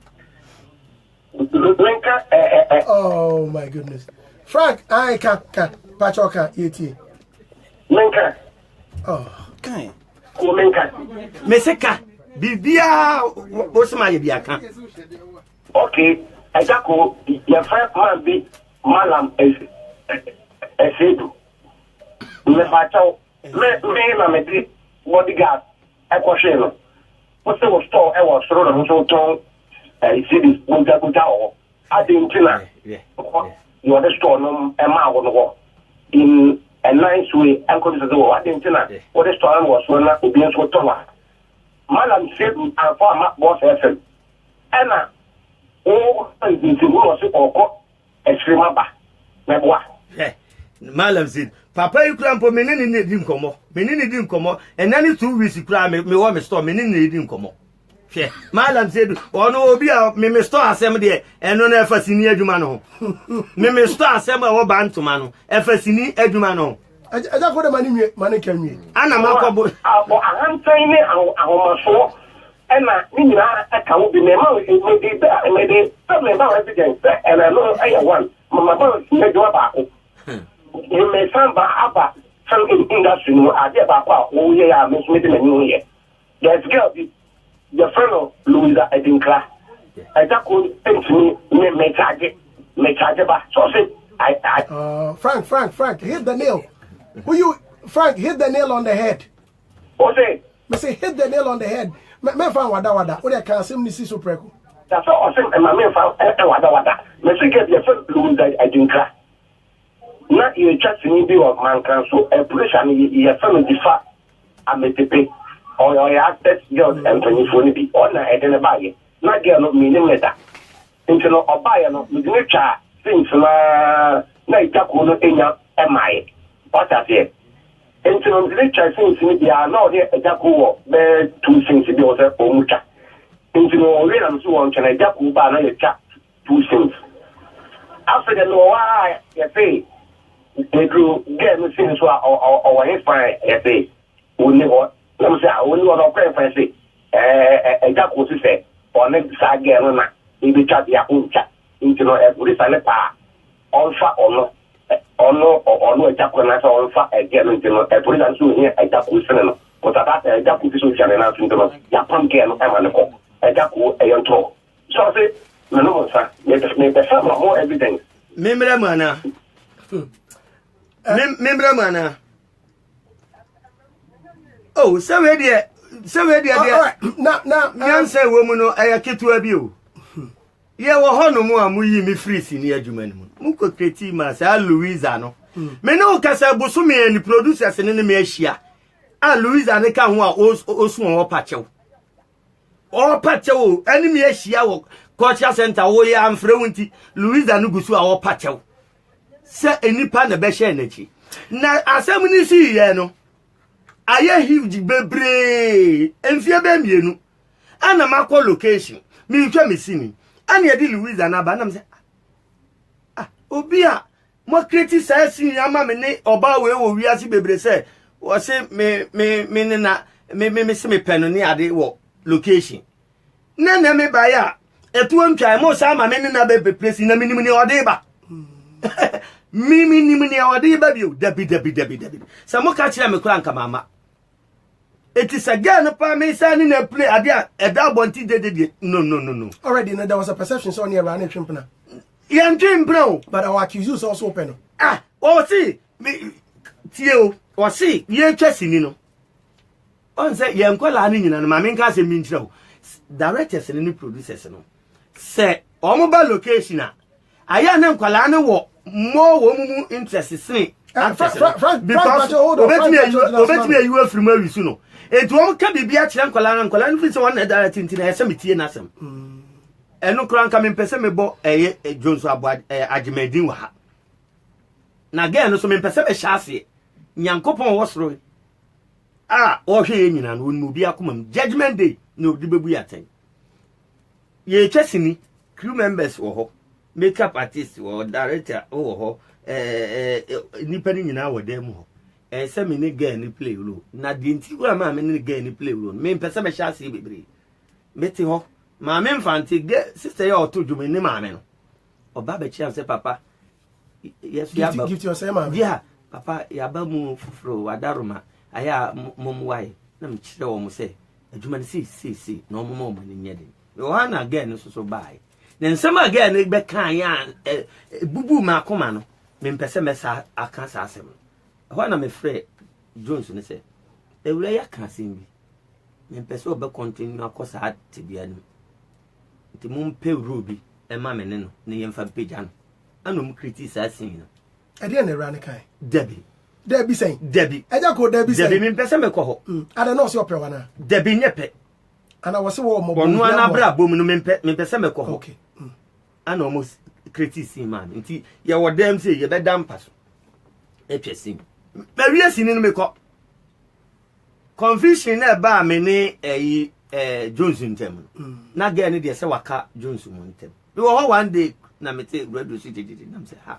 oh my goodness Frank I can pachoka yeti Menka oh kai ko menka meseka bibia osma ye biaka okay ajako your friend man be malam esedu me bacho me na me bodyguard e ko hwe no mo se wo store e wo soro no so ton see this buja o Adentina. You are the store no Emma in a nice way and consider Adentina. What the store was when I be so taller. Madam said and for boss FM. Anna, oh, I think you was or extreme. Malam said, Papa, you cramp for many didn't come up. Many didn't come up, and any 2 weeks you cry me want me store, many didn't come up. Malam said, oh no, be a me store assembly, and no ever senior Jumano. Me store assembly or band to mano, ever senior Edumano. I don't put the money can me. Anna Marco, I'm saying our show, and I can't be maybe something about evidence, and I know I want. My mother, you may sound about some industry, I get about oh, yeah, Miss Midden and New Year. There's girl, the fellow Louisa Edinkla. I could think to me, make charge about. So say, Frank, hit the nail. Who you, Frank, hit the nail on the head. What say? Me say, hit the nail on the head. Me found wada. What I can't see me see so preco. That's all I say, and my man found wada. Me say, get your fellow Louisa Edinkla. Not you just need to be of man council, a pressure, your fellow defa, and make the pay. Or your access girls and 24 be on a head and a bag. Not girl of meaning letter. Into no or buy no, with no child, things like Jacono in your MI. What I say? Into the child things in the are not here a Jaco, bear 2 things to be also for Mucha. Into no real and so on, can a Jaco banner your chat 2 things. After the no, why, you say. They grew get me things or his fine say only what let me say only what I say a jack was say or next side girl in the chat ya own chat into no every silent pa on fat or no a jack when I saw on fat again into no every and soon here a jack was saying but about a jack with this channel now into no Japan girl a jack a young talk so I say no sir make the some more evidence Memra mana Memra mana. Oh, so we there. Now, say woman, I get to a view. Yeah, well, no more, me free senior Juman. Muko Cretima, say Louisano. Meno Casa Busumi and the producers and enemy Asia. Ah, Louisa, they can also or Pacho. Or Pacho, enemy Asia, Culture Center, Oya and Freunti, Louisa Nugusu or Pacho. Say any pan the best energy. Now, as I see, no, I hear huge bebre and fear them, you know. And a macro location, me come me see me. And you deal with an abanam say, ah, Obia, more criticizing your mamma or bow where we are see bebre say, or say me pen on the walk location. None me by ya. At one time, most I'm a man in a baby place in a minimum or deba. Mimi ni mni awade babio debi samo ka kire me kranka mama it is again pa me sani na play ade e da bonti de no already no there was a perception so near running chimpna yan chimpna but our accusers also open o see me tie o see ye twasini no on say ye nkola ni nyina no ma me nka se mi nkire o directors ni producers no say o mo ba location aya na nkola ni wo more woman interest sin because obet me you from where you know it won't can be a chan kola no fit one direct into na some tie na sem eno kran ka me pese me bo Jones abad agimedin wa ha na again no so me pese be hyase nyankopon wo soro o hwe nyina no mu bi akomam judgment day no di bebu yaten ye twasini crew members wo ho makeup artist or director nipa ni nyina wo dem ho say me ni girl ni play role na de nti ko ma me ni girl ni play role me pese me sha se bebre meti ho ma me mfanti sister ya oto dwuma ni ma me no oba be chia say papa yes ya ba give to yourself ma yeah papa ya ba mu fufuro wadaroma aya mom wai na me kire wo mu say adwuma ni si na omo mo ni nyede yo hana girl no so bai then some again be kan ya bubu ma koma no me mpese mesa aka sa asem ho na me frɛ Jones ne say ewura ya kan asem bi me mpese obe continue akosa atibia no nti mum pe rubi ema me ne no ne yemfa page ano anom criticize sin no e dey na run kai Debbie saying Debbie eja ko Debbie saying Debbie me pese me ko ho ada no se ope wana Debbie nyepe ana wo se wo mo onu ana bra bom no me pese me ko ho okay ana almost criticize man nti ye wo dem say ye be dam paso e twesim maria sini no me ko confusion na ba me ne Jones ntem na ga ne de se waka Jones mo ntem we wo one day na me te radio city na me say ha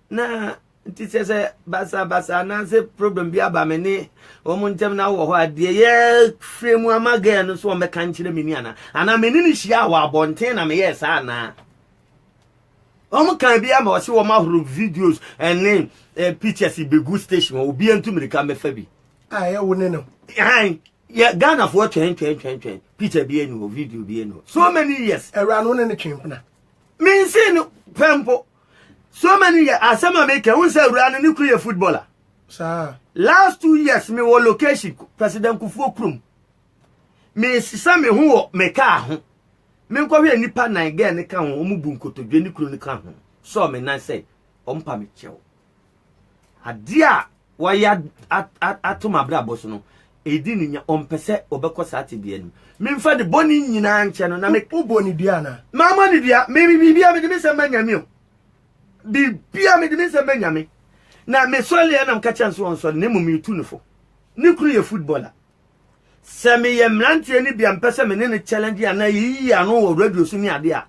na nti se basa na se problem bi aba me ne o mo ntem na wo ho ade ye fremu amaga no so o me kan kire me ni ana me ni hia wa abonten na me yes ana o mo kan bi ama o se wo ma horo videos and pictures be good station obi antumrika me fa bi ye wo ne no yeah Ghana for 20 picture bi enu video bi enu so many years era no ne twempna me say no pempo so many years asema make won say ura no kru ye footballer sir last 2 years me wo location president Kufuor krum me sisa me ho me ka ho me nkwa hwe nipa nan ga ne ka ho omu bu nkotodwe ni kru ne ka ho so me nan say ompa me chew adia wa ya atoma bra boso no edi ni nya ompese obekọ saati bia ni me mfa de boni nyina nche no na me uboni bia na mama ni bia me bibia me de me sema nyame o bibia me de me sema nyame na me sole na mka chance won so ne mumi tu nfo ni kru ye footballer se me ye mrantie ni bia mpese me ne challenge ana yi ano wo radio so ni ade a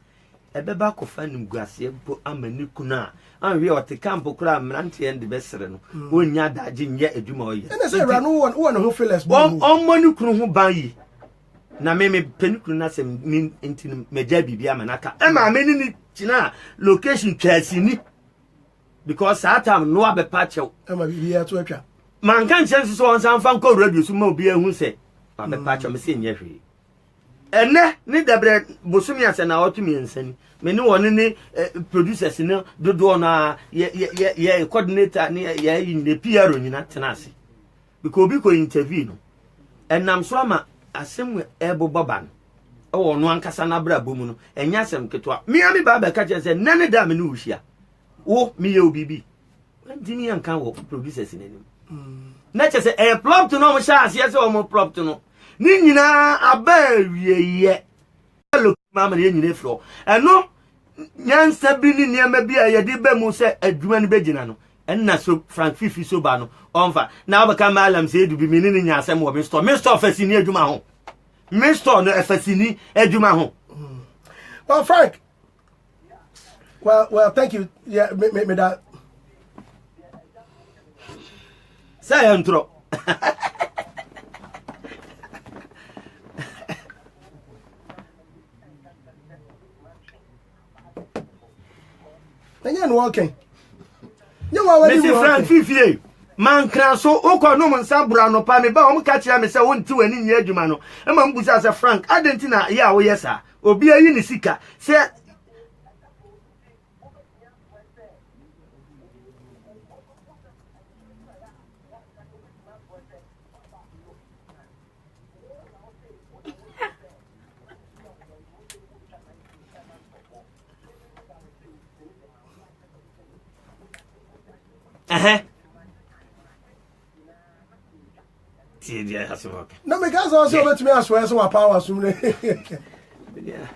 ebeba ko fa nim guase bo amani kuna anwe o te camp kura mrantie ndi besere no onya daje nye adwuma oye ene se ra no won ho feelings on mani kunu ho ban yi na me penikunu na sem ni ntini meja bibia manaka e ma me ni china location twasini because that time no abe pachew e ma bibia to atwa man kan chance so on san fan ko radio so ma obi ehun se abe pachew me se nya hwe ene ni debre bosumi ase na otumi ensani me ni won ni producers ni dodo na ye coordinator ni ye ni PRO nyina tenase because obi ko interview no enam so ama asem ebo baban o wonu ankasa na bra bomu no enya asem ketwa me ami ba ba ka che se nane da me no uhia wo me ye obibi ndini anka wo producers ni na che se plot no mo sha ase se o mo plot no ni nyina aba wieye lo mama ye nyina fro eno nyansa bi ni niam bi a ye de ba mu se adwuma ni begina no enna so Frank Fifi so ba no onfa na obaka malam se edu bi mi ni nya asem wo Mr. Fasini adwuma ho Mr. no Fasini adwuma ho well Frank well thank you yeah me that say intro Nanya no okay. Nyawa wadi Mr. Frank Fifi man kran so okọ no nsa bura no pa me ba o mka kira me se wonti wani nya adwuma no e ma mbusa se Frank adentina ya wo yesa obi ayi ni sika se Dia hasimo. No me gas also let me aswear so power sumne. Yeah.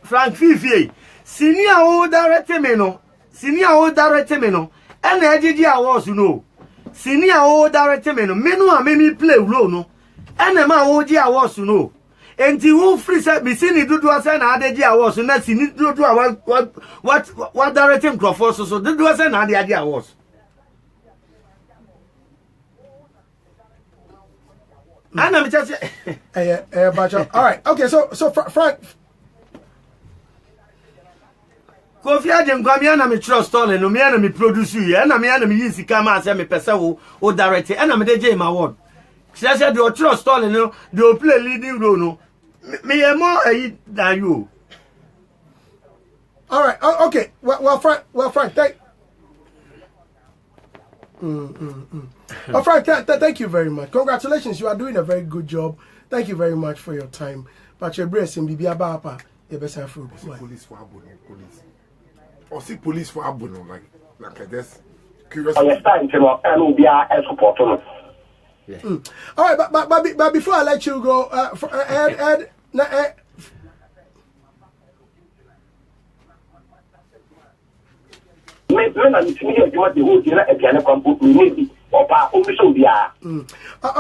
Frank Fifi, senior o direct me no. And ejiji awards no. Senior o direct me no. Me no a me play role no. And ma o ji awards no. Enti who free say me sini dudu ase na ade ji awards na sini dudu what directing Crawford so dudu ase na ade awards. Ana me just Bacha. All right. Okay, so Frank Kofi Adem kwamia na me trust story no me na me produce you na me na me yin sika ma ase me pese wo direct na me de je ma award. Say the trust story no they play leading role no. Me more than you. All right. Okay. Well, Frank. Oh, Frank, thank you very much. Congratulations, you are doing a very good job. Thank you very much for your time. But your brace in Bibia Bapa, you best have food. Police for police. Or see police for Abuno, like I guess. Curious. Yes, time to know, and will be a support. All right, but before I let you go, Ed, all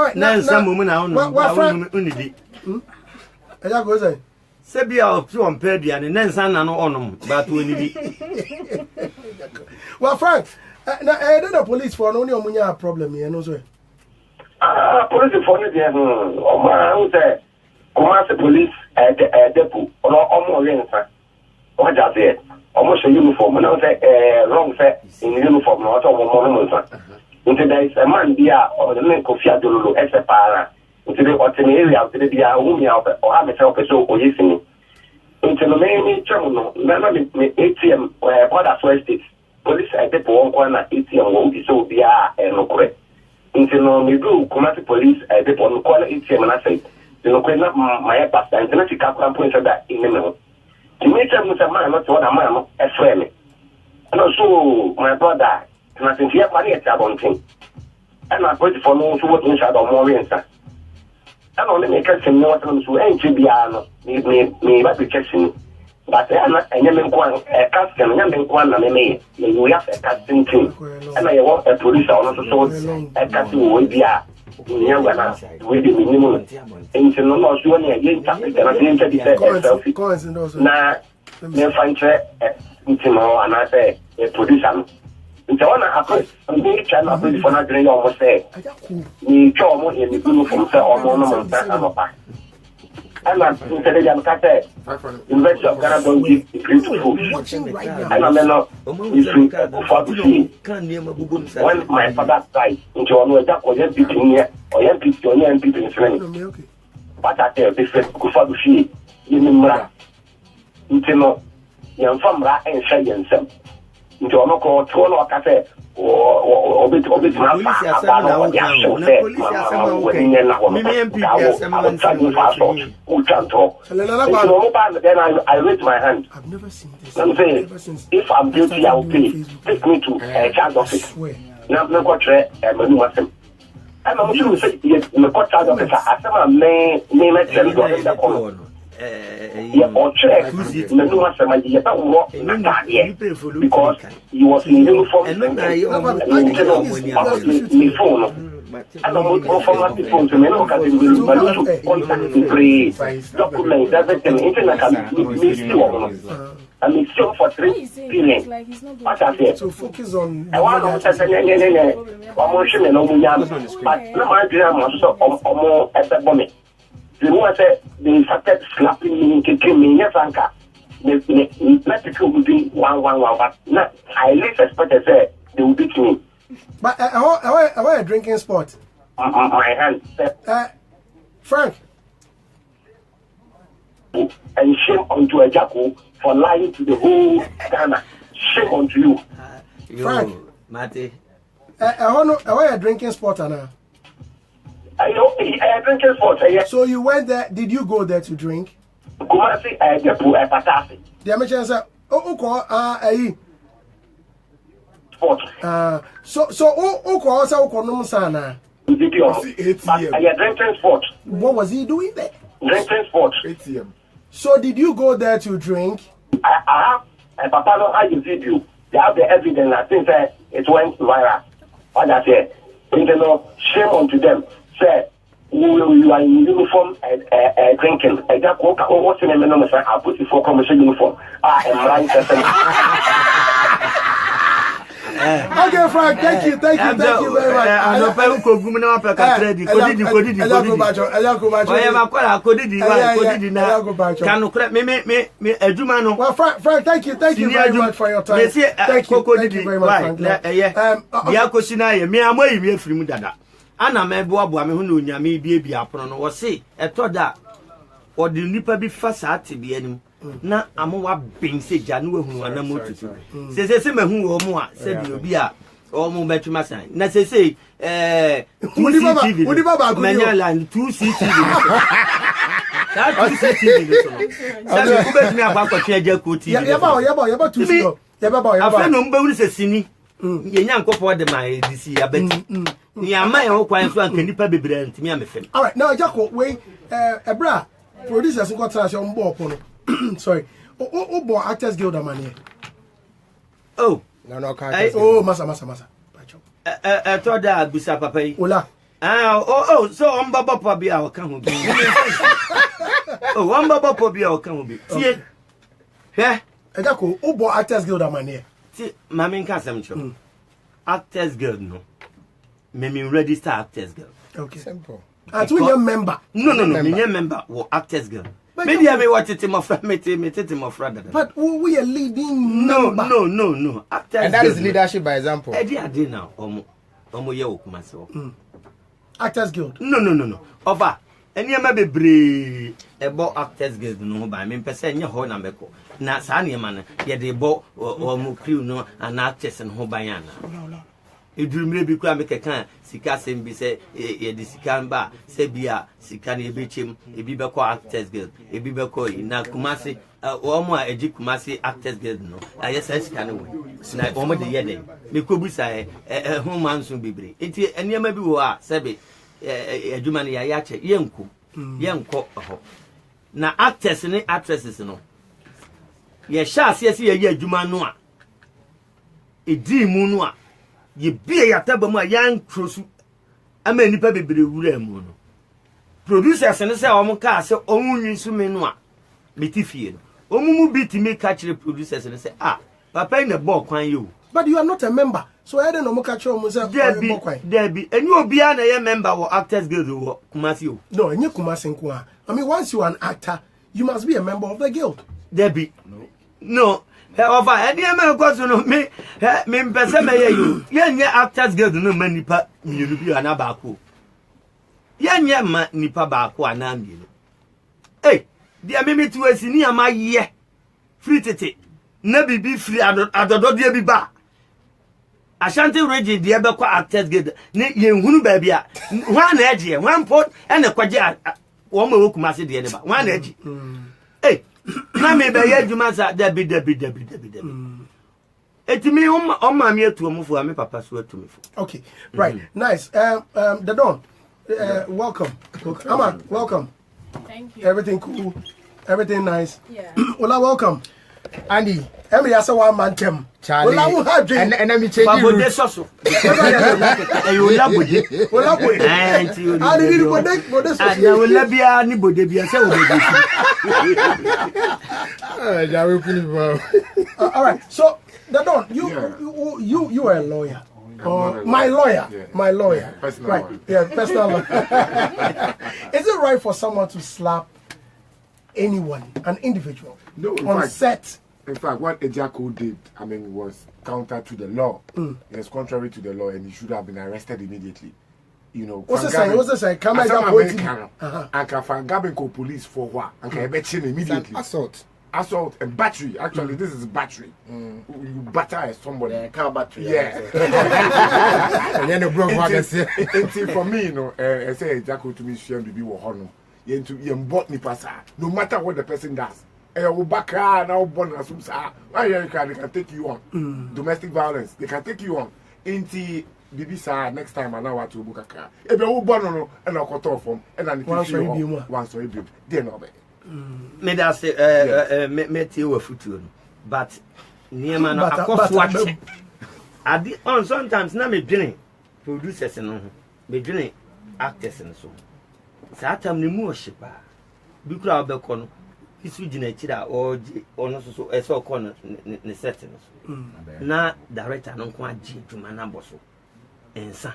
right, now some woman I go say. Sebia to on pedia and then san no onum but we need. Well, Frank, now the police for only omunya problem here no so. Police for the police at depot or more answer. What does it? Almost a uniform, and I say wrong set in uniform, not all monument. Until there is a man there or the name of Fiadolo as a para. Until the ordinary out to the Umia or have a self so or listening. Until the main terminal, remember me ATM where other first states. Police at depot one ATM won't be so be and no correct. Until me do commercial police at depot on corner ATM and I say, you know, my past and the next couple of points of that in the middle. To meet him with a man, not what a man, a friend. And also, my brother, and I think he had money at that thing. And I put for no to what inside of more answer. And only make us know what I'm so ain't to be me, but be catching. But I am a young one, a custom, and young one, and me, we have a casting team. And I want a police on the soul, a casting will be a. With the minimum into no one again, and I didn't take it. Now, then find and I say, a producer. It's one I put on the channel for not doing almost say, me, Joe, in the uniform, or monument, and I'm instead of Cate, invest your Canada give beautiful food. And I'm not for to see when my father died into a that was empty here or empty in training. But I tell this good for to see in Mura into young famra and science into a local toll or cafe. Or bit of it, then I raise my hand. I've never seen this. I'm saying, if I'm guilty, I will pay. Take me to a charge office. Now, no got and Muslim. And I'm sure you say, yes, in the court charge office, I said, my name is the corner. Or check the new master might be about walk in the because he was in uniform and me phone. And I'm going from my phone to me, look at the contact to free documents, everything, internet can be still. And it's still for 3 period. What I said. So focus on. I want to say, but no, my dream was so at the moment. The one said they started slapping me, kicking me, yes, Anka. Let people will be 111, but not, I least expected that they will beat me. But I want a drinking spot. My hand. Frank. And shame onto a jackal for lying to the whole Ghana. Shame onto you. Frank. Mate. I want a drinking spot, Anna. I know a drinking spot. So you went there, did you go there to drink? Kumasi, I get to a patasi. The American said, sport. So also Konum Sana. I drinking sport. What was he doing there? Drinking sport. ATM. So did you go there to drink? I have Papa no I video. They have the evidence. I think that it went viral. What I said, shame onto them. Say, you are in uniform drinking. I just walk out. What's the name of the I put you for commercial uniform. I am right. Okay, Frank, thank you very much. I don't pay for Gumina Credit. Frank, thank you very much for your time. Thank you very much, Frank. Me am way from Dada. Anna me boa me hunu nyame bia apono no wo se eto da wo de nipa bi fa saati bi anim na amowa bense ja no ehunu ana motutu se mahu wo mo a se bi obi a omo betuma san na say Udi baba manya land 2 CCTV that 2 CCTV so say betumi akwa twa aja ko TV ya ba 2 CCTV ya ba afa no mba wuri se sini yenya nkofo de my DC abati ni ama ye ho kwan so anka nipa bebre ntimi amefem. All right, now Jacko, wait, Ebra, producers got to say on board. Sorry, oh, Actors Guild money. Oh, no, oh, masa. To da busa papa yi. Ola. Oh, so on baba pa bia o kan ho bi. Oh, on baba pa bia o kan ho bi. Tie. Hwe. Jacko, oh, Actors Guild money. Ti mama nka sam cho. Actors Guild no. Me register Actors Guild. Okay. Simple. And we are member. No, me a member wo Actors Guild. Maybe I may watch it my friend, my friend. But we are leading member. No. Actors and that Guild, is leadership by example. Eddie ade now. Omo ye wo kuma se wo. Actors Guild. No. Over. Eni ama bebre ebo Actors Guild no ho ba me pese nye ho na meko. Na sa na ema na ye de bo omo crew no and actors no ho ban yana. Edurumre bi kwa mekeka sika sembi se ye di sika mba se bia sika na ebechem ebi be kwa Actors Guild ebi be kwa na Kumasi omo a eji Kumasi Actors Guild no aye se sika na we na omo de ye den me kobusa ho manso bebre enti eniema bi wo a sebe adwuma na ya che yenko ho na actors ni actresses no ye sha ase ye adwuma no a edi mu no a ye bie ya taba mu a yan krosu ama nipa bebre wura mu no producers ne say omo ka say omu nwinsu me no a metifie no omu mu bitimi ka kire producers ne say papa na ball kwan yo. But you are not a member, so I don't know catch you say there be and you be an a member of Actors Guild or Kumasi. No, and you Kumasi Nkwa. I mean, once you are an actor, you must be a member of the guild. There be no. However, any man goes to me person you. Yeah, Actors Guild no man nipa you be an abaku. Yeah, ma nipa baku anambi. Hey, dear mimi to a senior my year. Free tete. Nebi be free adodo dear be ba. Ashanti region the ebe kwa Actors Guild ne ye hunu ba bia one edge one pot and a kwaje wo ma Kumasi de ne ba one edge eh na me be ye adwuma sa debi etimi on ma me atu omfo me papa so atu me fo. Okay, right. Nice. The Don, welcome. Ama, welcome. Thank you. Everything cool, everything nice. Yeah. Ola, welcome. Andy, Emi asa wa mantem. Charlie, Ola, who had dream? and let me change Babo you. de soso e yo labode Ola, boy. anti you I need to bode so. na we labia ni bode bia se wo bode. All right. So, the Don, you are a lawyer. My lawyer. Yeah. My lawyer. Yeah, personal right. lawyer. Yeah, personal lawyer. Is it right for someone to slap anyone, an individual, No, in on fact- set? In fact, what Ejako did, was counter to the law. It was contrary to the law, and he should have been arrested immediately. You know, What's the saying? What's the saying? Come and Gabenko police for what? And can immediately. Assault and battery. Actually, this is battery. You batter somebody. Car battery. Yeah. And then the broke what I say. For me, you know, I say Ejako to me, she be wohono. You bought me pasa. No matter what the person does. Now born as why they can take you on domestic violence. They can take you on. Inti Bibisa next time and now to book a car. If you born no and I cut off from and then Once you be they know be. Me da say me tie wa futu no but niema no akofo ache ade on sometimes na me dwene producers no ho me dwene actors no so sa tam ne mu ohyepa bi kura obekọ no isu gina chira ono so eso ko ne set no so na director no ko agi dwuma na boso ensa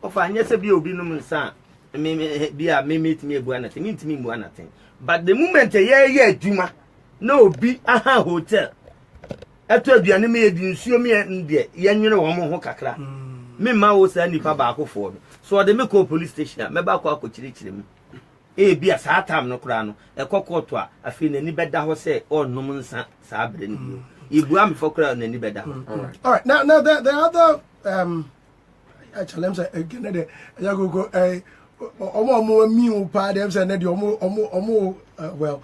ofa anya se bi obi no nsa me bia me meet me ebu anatin me ntimi mu anatin but the moment ye adwuma na obi aha hotel eto aduane me edi nsuo me ndie ye nwene wo mo ho kakra me ma wo sa nipa ba akofo so de me ko police station me ba ko akochirichiri mu bia sa tam no kra no ekokọ to a afi na ni beda ho se onum nsa sa abre ni ibu am for kra na ni beda all right now the other actually I'm say again the go omo mi pa dem say na the omo well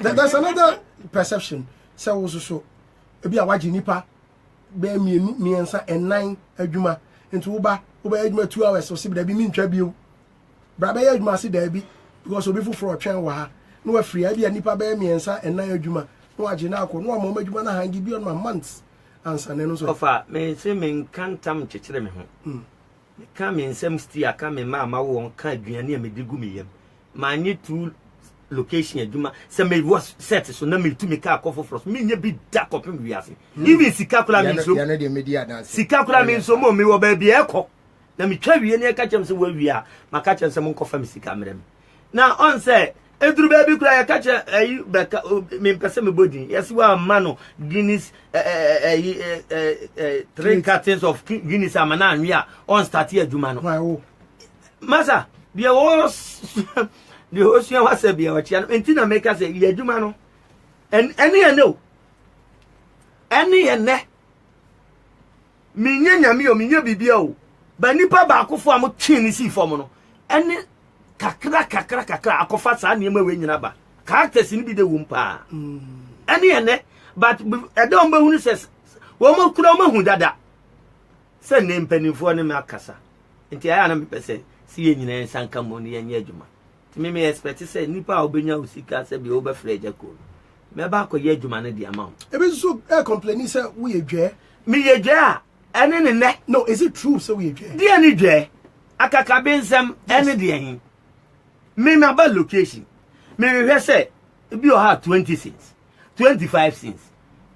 there's another perception so also ebi awaji nipa be miensa enan adwuma nti wo ba adwuma 2 hours so be da bi mi ntwa bi o bra be adwuma se da bi because obi fufuro twen wa ha no wa free abi nipa be miensa enan adwuma no agi na akọ no amoma adwuma na hangi bi on months ansa ne no so ofa me se me nkantam chechire me ho me ka me nsem sti aka me ma wo ka aduane a me digu me yam ma nye tu location adwuma se me was set so na me tu me ka akọ foforo me nya bi da kopem wiase even sikakula me so ya no de media dance sikakula me so mo me wo ba bi ekọ na me twa wie ne ka chem se wo wia ma ka chem se mo nkofa me sika merem na on say eduru baby kura ya kache ayi beka me mpese me body yes wa mano Guinness 3 cartons of Guinness amana anwia on start adwuma no masa bia wo the osia wase bia wa chia no enti na make say ye adwuma no ene ye no ene ye ne minya nyame o minya bibia o ba nipa ba akofo am twin si fom no ene kakra akofa sa niema we nyina ba characters ni bi de wumpa ene but ede on ba hunu ses wo mo kura mo hu dada se ne mpanifo ne me akasa nti aya na me pese si ye nyina sanka mo ne ye adwuma ti me expect se nipa obenya usika se bi oba freja ko me ba ko ye adwuma ne dia ma ebe so complain say we edwe me ye dwe a ene ne no is it true so we edwe dia ni dwe akaka bensam ene dia hin me ba location me hwe say bi o ha 20 cents 25 cents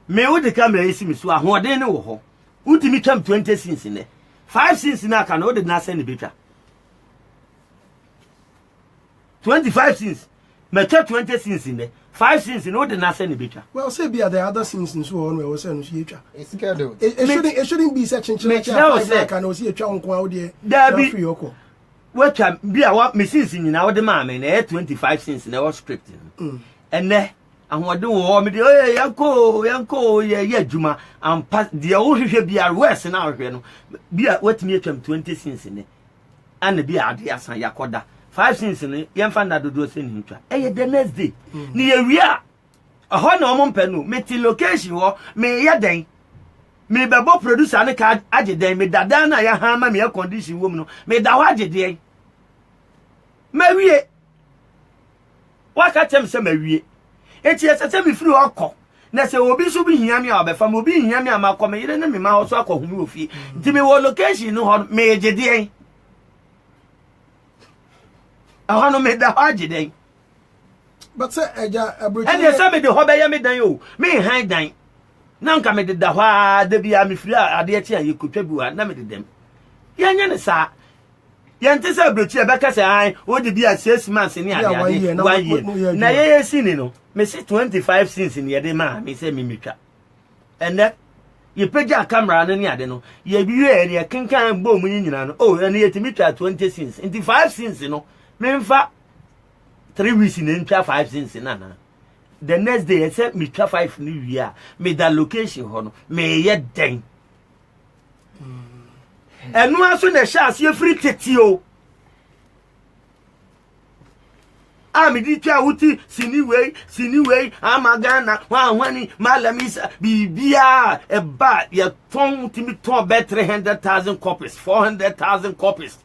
me wo de camera isi mi so ahoden ne wo ho utimi twam 20 cents ne 5 cents na aka no de na send betwa 25 cents me twa 20 cents ne 5 cents no de na send betwa well say be the other cents in so on we say no see etwa it's scheduled it shouldn't be such chinchilla can no see etwa nko awo de free oko watcha bia wa machines nyina wo de ma me na 25 cents na wo script enne ahode wo me de yanko ye adwuma ampa de wo hwehwe bia west na hwehwe no bia watimi atwam 20 cents ne ana bia ade asan yakoda 5 cents ne yemfa na dodo se ni ntwa the next day ni ye wia ho na omo mpa no meti location wo me ye den me bebo producer ne ka ageden me dada na ya ha ma me condition wo mu no me da wa ageden ma wie waka tem se ma wie enti ese me free okọ na se obi so bi hia me obefa me obi hia me amakọ me yire ne me ma ho so akọ humi ofie nti me wo location no ho me ageden aha no me da wa ageden but say eja abrochi and yes me de ho be ya me dan o me han dan na nka me de da hwa da bia me free ade tia ye kotwa biwa na me de dem ya nya ne sa yente se abrochi e be ka se an o de bia 6 months ni ade ade 1 year na ye sini no me se 25 cents ni ye de ma me se me metwa ene ye peja camera no ni ade no ye biwe ne kenkan bom nyina no oh ene ye timi twa 20 cents into 5 cents no me mfa 3 weeks ni ntwa 5 cents na the next day except me twa 5 ni wia me da location ho no me ye den enu aso na chance ye free tetio me di twa wuti sini wei amagana wanwani malamisa bibia eba ye ton timi ton be 300,000 copies 400,000 copies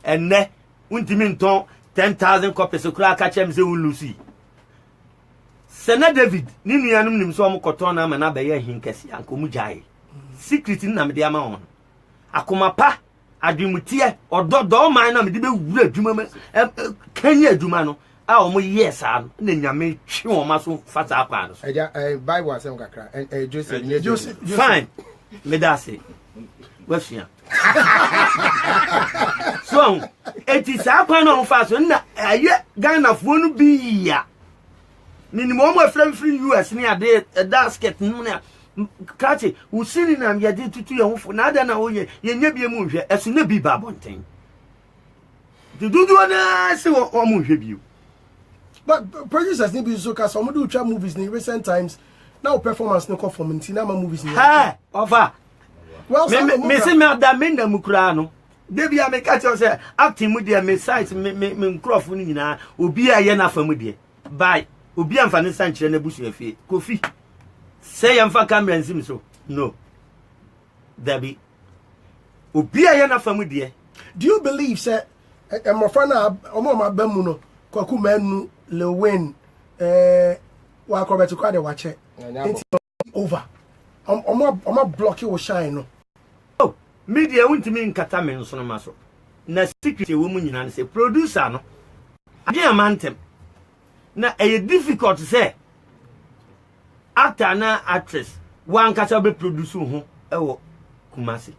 enne untimi ton 10,000 copies okura ka chem se ulusi Sena David ni nuanum nim so mo koton na na be ye hinkesi ankomu jae secret na me de ama on akoma pa adwimutie ododo man na me de be wura adwuma kanya adwuma no a o mo yes an na nyame twe o ma so fata akwa no eja Bible asem kakra Joseph fine me da say wafia so etisa akwa no fa so na aye Ghana fo no bi ya minimum free US ni ade basket no na kache usini na me de tutu ye hofo na ada na wo ye nya bie mu hwe esu na bi ba bonten de dudu na se wo mu hwe bio but producers need be so cause some do try movies in recent times now performance no call from ntina ma movies ni ha over well me say me da me na mukura no debi a me catch you say acting mu de me site me nkrofo ni nyina obi a ye na fa mu de bye obi amfa ne sanchire na busu afie Kofi say yamfa camera nsim so no debi obi a ye na fa mu de. Do you believe say emofana omo ma ba mu no kwaku manu Lewin wa Robert Kwade wache over omo block you shine no oh media wuntimi nkata me nso no maso na secret wo mu nyina say producer no ade amantem na e difficult say actor na actress wan kata be produce ho ewo Kumasi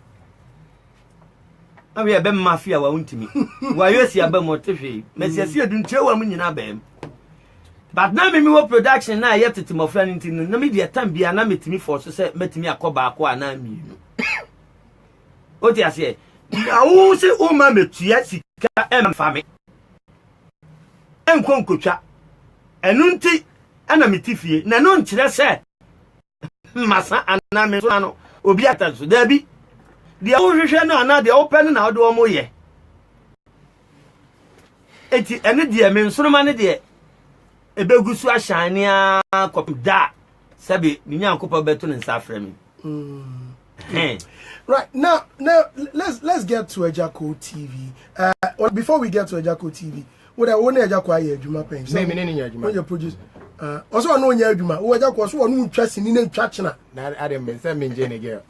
awe be mafia wa wuntimi wa yosi aba motefe mesiasi edunche wa mu nyina ba em. But now me wo production na yet to my friend in na media time bia na metimi for so say metimi akoba akwa na mienu. O ti ase na wo se o ma metua sika emfa me. Enkon kotwa. Enu nti ana metifie na no nkire se masa ana me so ano obi ataso da bi. Dia wo hwehwe na na dia open na wo mo ye. Eti ene dia me nsoroma ne dia ebegusu ashania kopda sabi ni nyankopa beto ne nsa afra mi. Right now let's get to Ejako TV. Before we get to Ejako TV, what I want Ejako aye adwuma pen. Me ne nya adwuma. When you produce also no nya adwuma. Wo Ejako so no ntwase ni na ntwachena. Na adam be say me nje girl.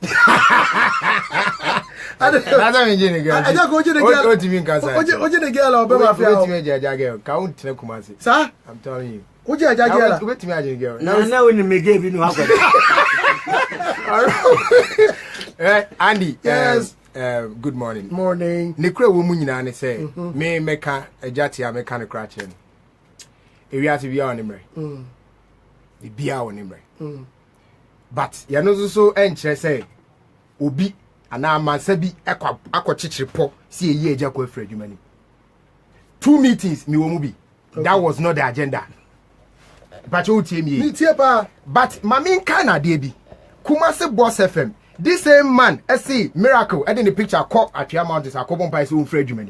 That's me nje girl. Ejako oje the girl. What do you mean kasa? Oje the girl o be ma fia. What do you mean girl? Count na Kumasi. Sir? I'm telling you. Oje Ejako girl. What do you mean girl? Na when me gave you no happen. Andy, yes. Good morning. Morning. Nekura wo mu nyina ne say me meka ejati a meka ne kra che no. Ewiase bia woni mre. E bia woni mre. But ya no so enkire say obi ana amansa bi akwachichiripo si eyi Ejako afra adwumani. 2 meetings mi wo mu bi. That was not the agenda. But you tie me. Ni tie pa. But mami nka de bi. Kumasi Boss FM. This same man, see miracle. I didn't picture cop at your mountains. I come on by so Fred Juman.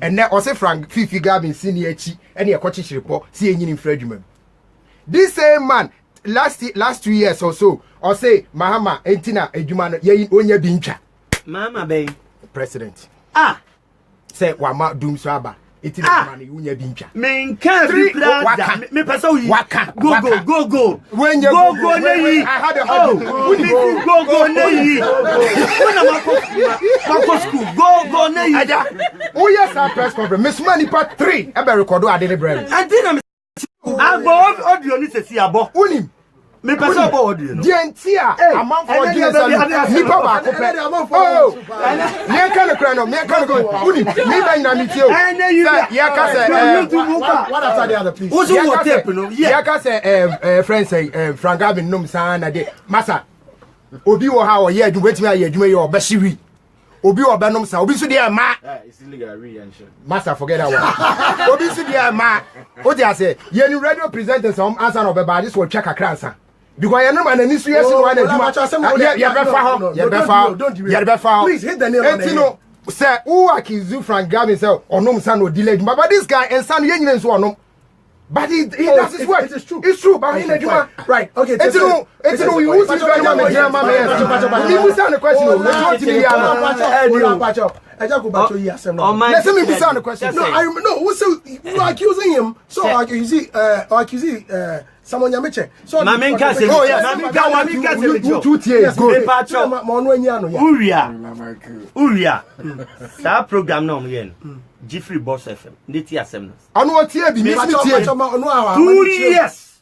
And then also Frank Fifi Gabin senior chi and your coaching report seeing in Fred Juman. This same man last 2 years or so, or say Mahama Entina Ejuman ye onya bincha. Mama bay President. Say Wama Doom Swaba. It's money unya bincha. Me can't be proud. Me person waka. Go. When you go nei. I had a go nei. When I'm school. Go nei. Oh yes, our press conference. Miss Money part 3. I better record I didn't brand. I didn't. Abo audio ni se si abo. Unim. Me person abo audio no. Dientia. Amount for Jesus. Nipa ba ko pe. Oh. Me kan no kra no. Me kan go. Unim. Me ba ina mi tio. Ya ka say what after the other please. What's your tape no? Ya ka say friend say Frank Gabin num san na de. Masa. Obi wo ha wo ye adwuma timi aye adwuma ye obehyiwi. Obi obenom sa. Obi so de ma. It's illegal re-entry. Masa forget that one. Obi so de ma. O dey say ye ni radio presenters am answer no be ba this will check akra answer. Because you're not an issue, yes, one please hit the nail on the head. Sir, who accuse you Frank Gabin say or no son or delayed, but this guy and son yen so no. But he does his work. It's true. It's true, but he right. Okay. It's no. You use this very man. Me must ask a question. Ejako bacho yi asem no. Let me ask the question. No, what's so you are accusing him? So accusing someone Yameche. So Mami nka se. Oh yes. Mami nka se. 2 years go. Ma onu anya no ya. Uria. That program no yen. Jeffrey Boss FM. Ndeti asem no. Anu otie bi mi tie. 2 years.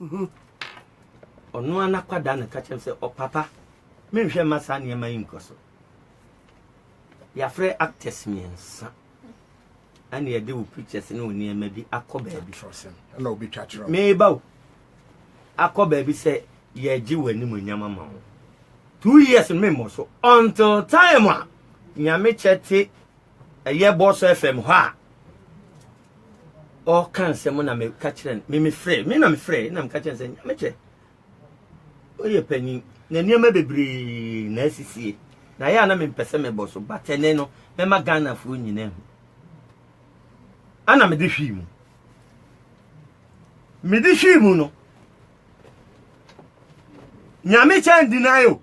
Onu anakwada na kache se o papa. Me hwe masa ne ma yinkoso. Ya frɛ actors miensa ani ye de wo pictures ne oni ema bi akɔ baabi na obi twatwero me ba akɔ baabi sɛ ye gi wani mo nyama ma wo 2 years me mo so until time a nyame chete ye Boss FM hɔ a o kan sɛ mo na me ka kyerɛ me frɛ me na me frɛ na me ka kyerɛ sɛ nyame kyerɛ oye panyin na niema bebre na asisie na ya na mempese me boso batene no me ma Ghana fu nyina hu ana me de hwimu no nyame chan dinayo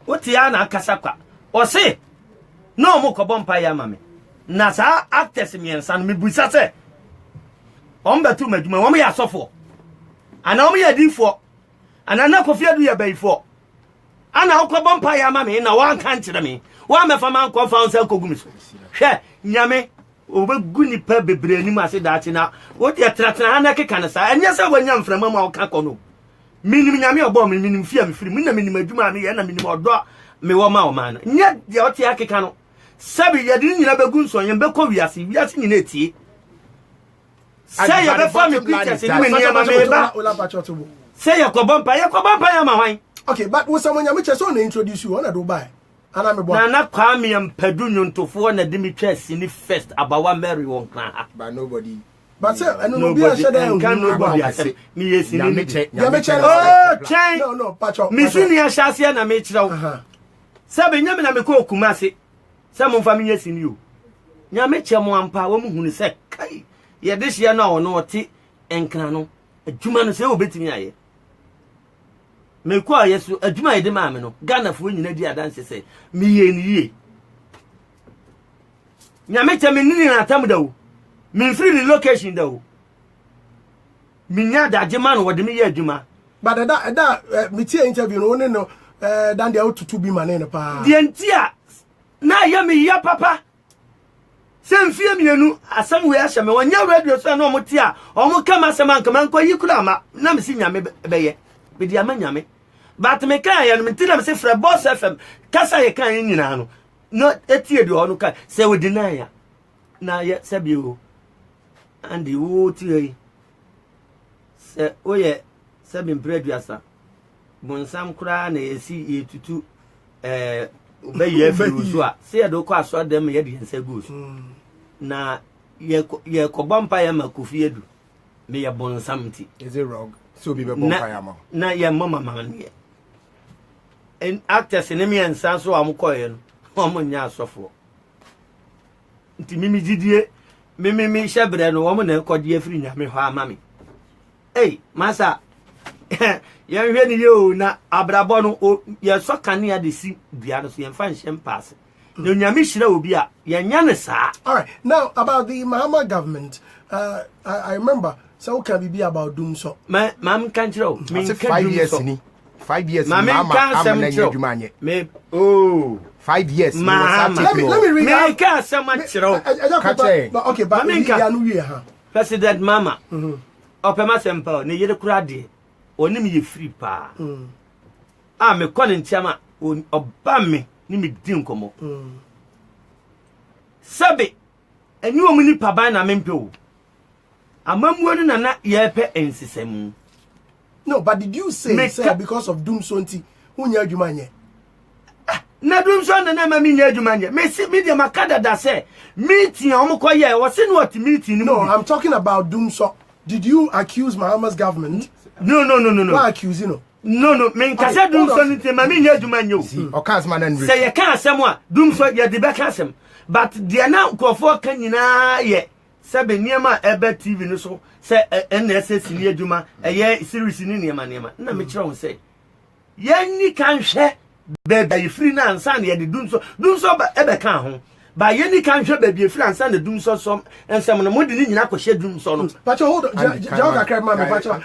wote ya na akasa kwa ose no mo kobompa ya mame na sa actors miensa no mebusa se ombetu maduma wo me ya sofo ana wo me ya difo ana na kofia du ya baifo ana okobompa ya mame na wan kan kire me wa mefa man ko fa nsa kogumi so hwe nyame obegu nipa bebre ni ase daati na wote ya tratra ana keka na sa enye se wanya mframa ma wo ka kono minim nyame obo minim fia me firi na minim aduma me ye na minim odo me wo ma o ma no nye de wote ya keka no sabi ye di nyina begu nso ye be ko wiase nyina etie say ye be fa me pictures ni me nyama me ba say ye ko bompa ya ma hwan. Okay, but wo someone nyame che so na introduce you na Dubai ana me bo na kwa me mpadu nyuntofo na de me twese ni first abawa Mary won kan but nobody. But say no be share dem can nobody accept me yes ni me che oh chain no pacho me suni ya hase na me kire wo sabe nyame na me ko kumase se mo fa me yes ni o nyame che mo ampa wo mu hunu se kai ye de hye na wo no ote enkran no adwuma no se obetimi aye me ko ayesu adwuma ye de ma me no Ghana fu nyina di adanse se me ye ni ye nyame che me nini na tam da wo me free the location da wo me nya da agema no wo de me ye adwuma but that me tie interview no no dan dia otutu bi ma ne pa de ntia na ya me ya papa sem fie mienu asam we ahye me wonya radio so na omo tia omo kama asam anka man ko yikura ma na me si nyame beye be dia ma nyame but me kan ya no me tina me se fra boss fm kasa ye kan nyina no no etie de ono kan se we deny ya na ye se bi o andi wo tie se oye se bi mpreduasa bonsam kura na esi etutu be ye firuzu a se ye do ko aso dem ye de nsa goes na ye ko bompa ya makofi edu me ye bonsam ti is it wrong so be bompa ya ma na ye mama man ye en actors ne me nsa so amkoye no omo nya asofo nti mimi gidie mimi shebre no omo na kodie firi nyame ho amame masa ye hwe ni yo na abrabo no ye so kanea de si bia no so ye mfa nhye mpaase no nyame hira obi a ye nya ne saa. All right, now about the Mahama government, I remember so can be about doom so mam kan kire o me 5 years ni 5 years Mama am na nyadwuma nye me 5 years let me read me ka sama kire o okay but ya no wie ha President Mama opema sempa ne yede kura de onim ye free pa me kone ntiama oba me ni me din komo sabe eni o muni pa ban na mempe o amamuo no na ye pe ensisemu. No, but did you say because of doom sonti unya adwuma nye na doom so na ma mi nya adwuma nye me si media makada da say meeting omokoye wo se no what meeting no I'm talking about doom so. Did you accuse Mahama's government? No. Why accuse you? No. Me nkasa doom so nti ma mi nya adwuma nye o kan asema na nri say ye kan asem a doom so ye de be kan asem but de na nkofo kan nyina ye sabe niema ebe TV no so se NSS ni adwuma eye series ni niema na me kire won say ye kan hwe be be free na ansa na ye de doom so ebe kan ho ba ye ni kan hwe be be free ansa na doom so ensem no modi ni nyina ko hwe doom so no but hold on Jaoga Krema me pacho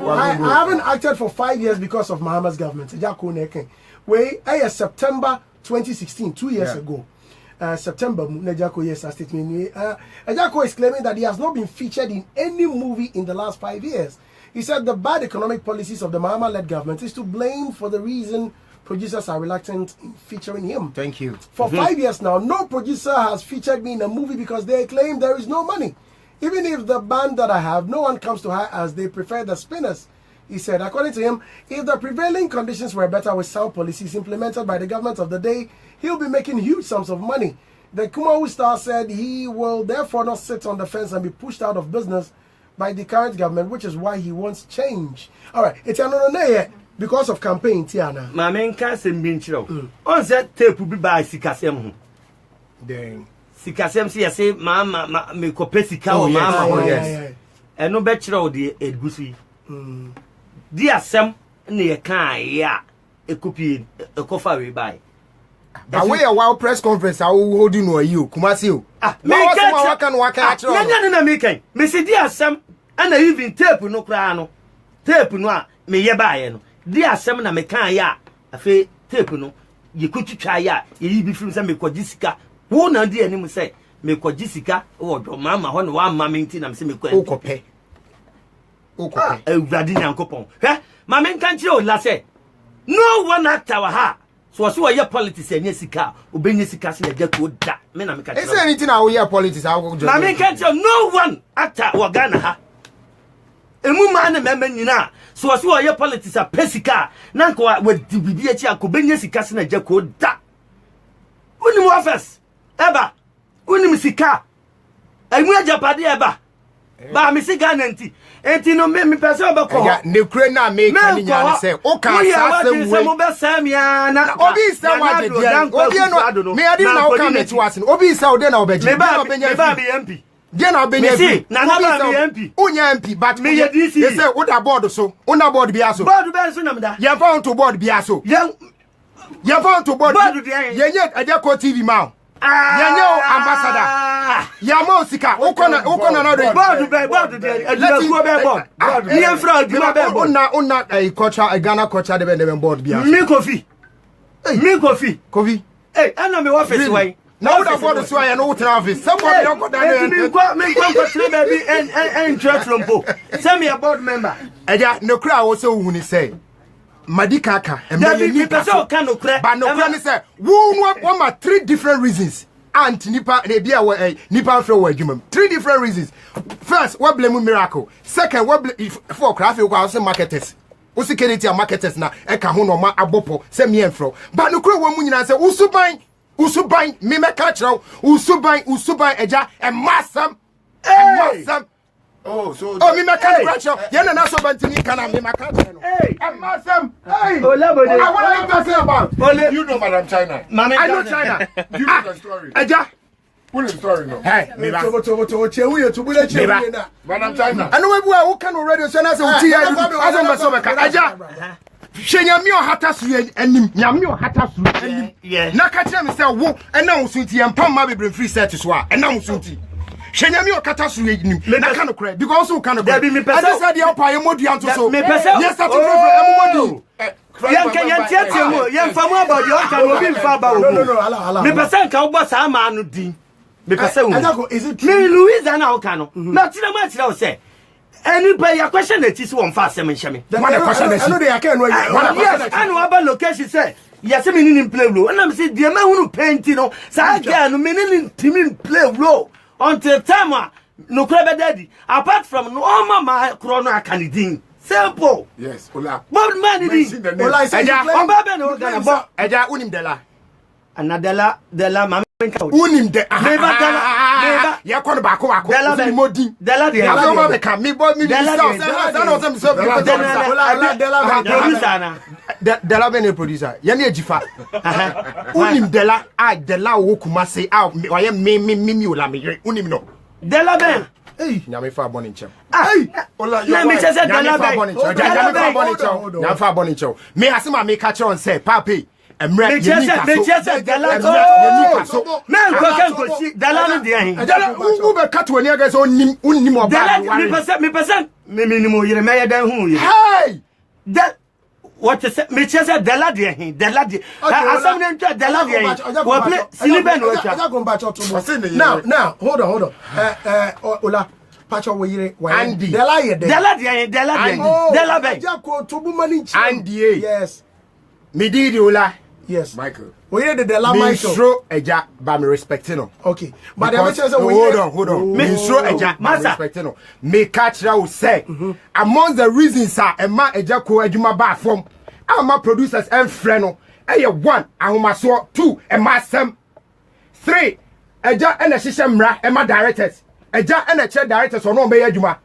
I haven't acted for 5 years because of Mahama's government Ejako Neken we September 2016 2 years ago September Nejako yes statement Ejako is claiming that he has not been featured in any movie in the last 5 years. He said the bad economic policies of the Mahama-led government is to blame for the reason producers are reluctant in featuring him. Thank you. For 5 years now, no producer has featured me in a movie because they claim there is no money. Even if the band that I have, no one comes to her as they prefer the Spinners. He said, according to him, if the prevailing conditions were better with sound policies implemented by the government of the day, he'll be making huge sums of money. The Kumawu star said he will therefore not sit on the fence and be pushed out of business by the current government, which is why he wants change. All right, it's another because of campaign, Tiana. My main can't be true. On that tape will be by Sikasem. Then Sikasem, see, I say, Mamma, me copesica, or Mamma, yes. And no bachelor, the Edgusi. Dear Sam, near Kai, yeah, a copy, a coffee by. But we a wild press conference. I will hold you. Kumasi. Make Missy dear Sam, and I even tape no crano. Tape no, me ye buy no. Dear Sam na me can ya. A fe tape no. You could try ya. You be from some me called Jessica. Who na dear name say me called Jessica or Mamma when one mammy tin and semi called Ocope. Ocope. A Vladinian coupon. Eh? Mamma can't you, lasse. No one actor ha. So your politics and Jessica, obey Jessica in a jack would that. Men, I'm is there anything I will hear politics? I will just. I mean, can't tell no one actor or Ghana ha. A woman, a member, you know. So as your politics are Pesica, Nanko with the BDH, could be Jessica in a jack would that. When you office, ever, when you see car, and we're Japadi ever. But I'm a Ghana. And no me person about the Ukraine make any say, okay, Samiana, Obi Samuel, me I didn't know come to us. Obi Sao then I'll be MP. Then I'll be MP. Unya MP, but me they say, what about so? Una board biaso. You found to board biaso. You found to board. Yet I just call TV now. Yanyo ambassador. Yamo sika. Ukona na do. Board Una a culture a Ghana culture de board bia. Me coffee. Hey, I know me office way. Now that board so I know office. Somebody don't go down there. Me go baby and church lumpo. Send me a board member. Eja no kra also wuni say. Madikaka and me person can no crack. But no crack say one ma 3 different reasons. And nipa nipa fro wadwuma. 3 different reasons. First, what blame miracle. Second, what blame for craft we say marketers. Usi keniti marketers na e ka ho no ma abopo say me enfro. But no kra wo mu nyina say usuban me meka kira usuban eja e masam. Oh, so me mechanic yeah, na so bantini kana me mechanic. Hey, I'm Masam. Hey, what are you talking about? You know Madam China. I know China. You know the story. Aja. What is the story now? Hey, me ba. Madam China. I know who can already say na say uti ya aso meso beka. Aja. Shenyami o hata su anim. Nyami o hata su anim. Na ka kire me say wo na wo sunti empam ma bebre free set so a na wo sunti. Shenyami o kata su anim. Na ka no kure because who can go. I just said the opa yemodi anto so. Yes, that everybody. Yan famu about your can obi fa ba wo. Me person ka wo sa ma anu din. Me person wo. Is it me Louisa na o kan no. Na tira ma tira o say. Any pay your question that is one fast semen shame. What question is? I know they can yes, I know about location say. Yes, me in play role. And I'm say the man who paint no. Sa girl me in team play role until time no crab daddy. Apart from no mama chrono canidin. Simple. Yes, Ola. But man did. Ola say Oba no Ghana. Eja unim dela. Anadela dela mama unim de neba ya kono bako dela unim modin dela de ya so be ka me boy me dela be ne producer ya ne agifa unim dela dela wo kuma say oye me ola me unim no dela be nyame fa boni nchem ola you me say dela be nyame fa boni nchem me asema me catch on say papi me chese dala so man ko si dala no de ahin dala u be kato ni aga so unnim oba me person me minimo yire me ya dan hu yire hey that what you say me chese dala de ahin dala de asam ne ntwa dala de ahin wo play silibe no twa now hold on Ola Pacho we yire Andy dala ye dala de ahin dala be ja ko to bu mani Andy yes me did Ola. Yes, Michael. We hear the Michael. Minstro eja, but me respecting no. Okay, but hold on. Minstro eja, but respecting no. Me catch will say among the reasons are a man eja ko adwuma ba form. Our producers and friend no. Eye 1 ahomaso 2 e masem 3 eja and a hihye mra e ma directors. Eja and a chair directors no be adwuma.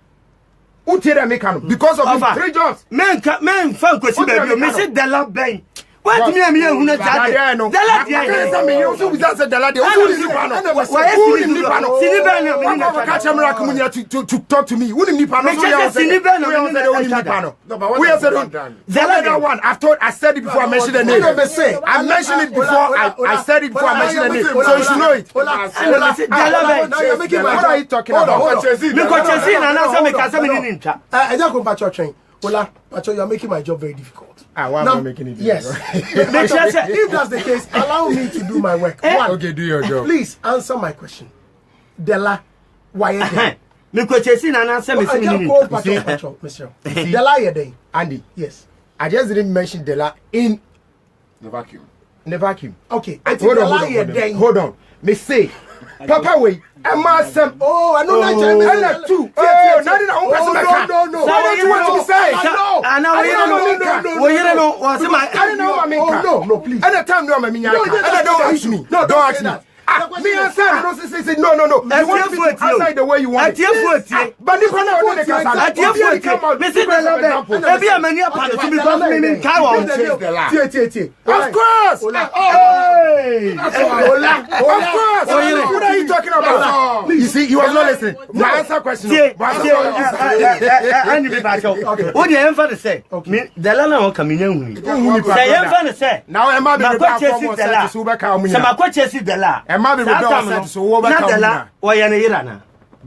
Who tell them make because of the 3 jobs. Men fan kwesi baby. Me say Dela ben. What me hu na jade. Dela dia. Say me you so we say Dela dia. Who ni pa no? Who ni pa no? Sinibe na me na catch camera come here to talk to me. Who ni pa no? So you say Sinibe na me na pa no. We said Dela one. I said it before I mentioned the name. I mentioned it before I said it before I mentioned the name. So you should know it. Dela ben. What are you talking about? Me ko chesi na na say me ka say me ni ntwa. Eja ko pacho train. Ola, pacho, you are making my job very difficult. Why am I making it difficult? Yes. If that's the case, allow me to do my work. One, okay, do your job. Please answer my question. Dela, why are you me ko chesi na na say me say me ni ntwa. Pacho, Monsieur. Dela ye dey. Andy. Yes. I just didn't mention Dela in the vacuum. The vacuum. Okay. Hold on. Me say, Papa wait. Emma Sam. Oh, I know that. Two. Oh, not in our own person. No. What do you want to say? I know. I don't know. No, please. At the time, no, I'm don't ask me. No, don't ask me. Me and Sam, no. You want me to outside the way you want it. But if I know the case, come out. Maybe I'm a near part to become me Kawa. Of course. What are you talking about? You see, you are not listening. My answer question. What do you ever say? The Lana will come in. Say, ever say. Now, am I the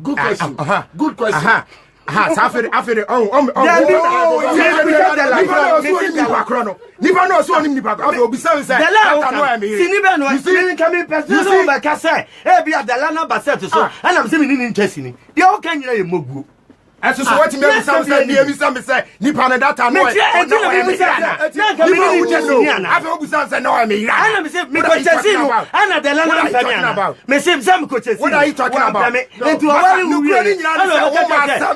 good question. Good question. After as so what me some say nipa na data no I don't say no I mean I say me ko chesi no ana de la na mpanya me say some ko chesi what are you talking about into awari wu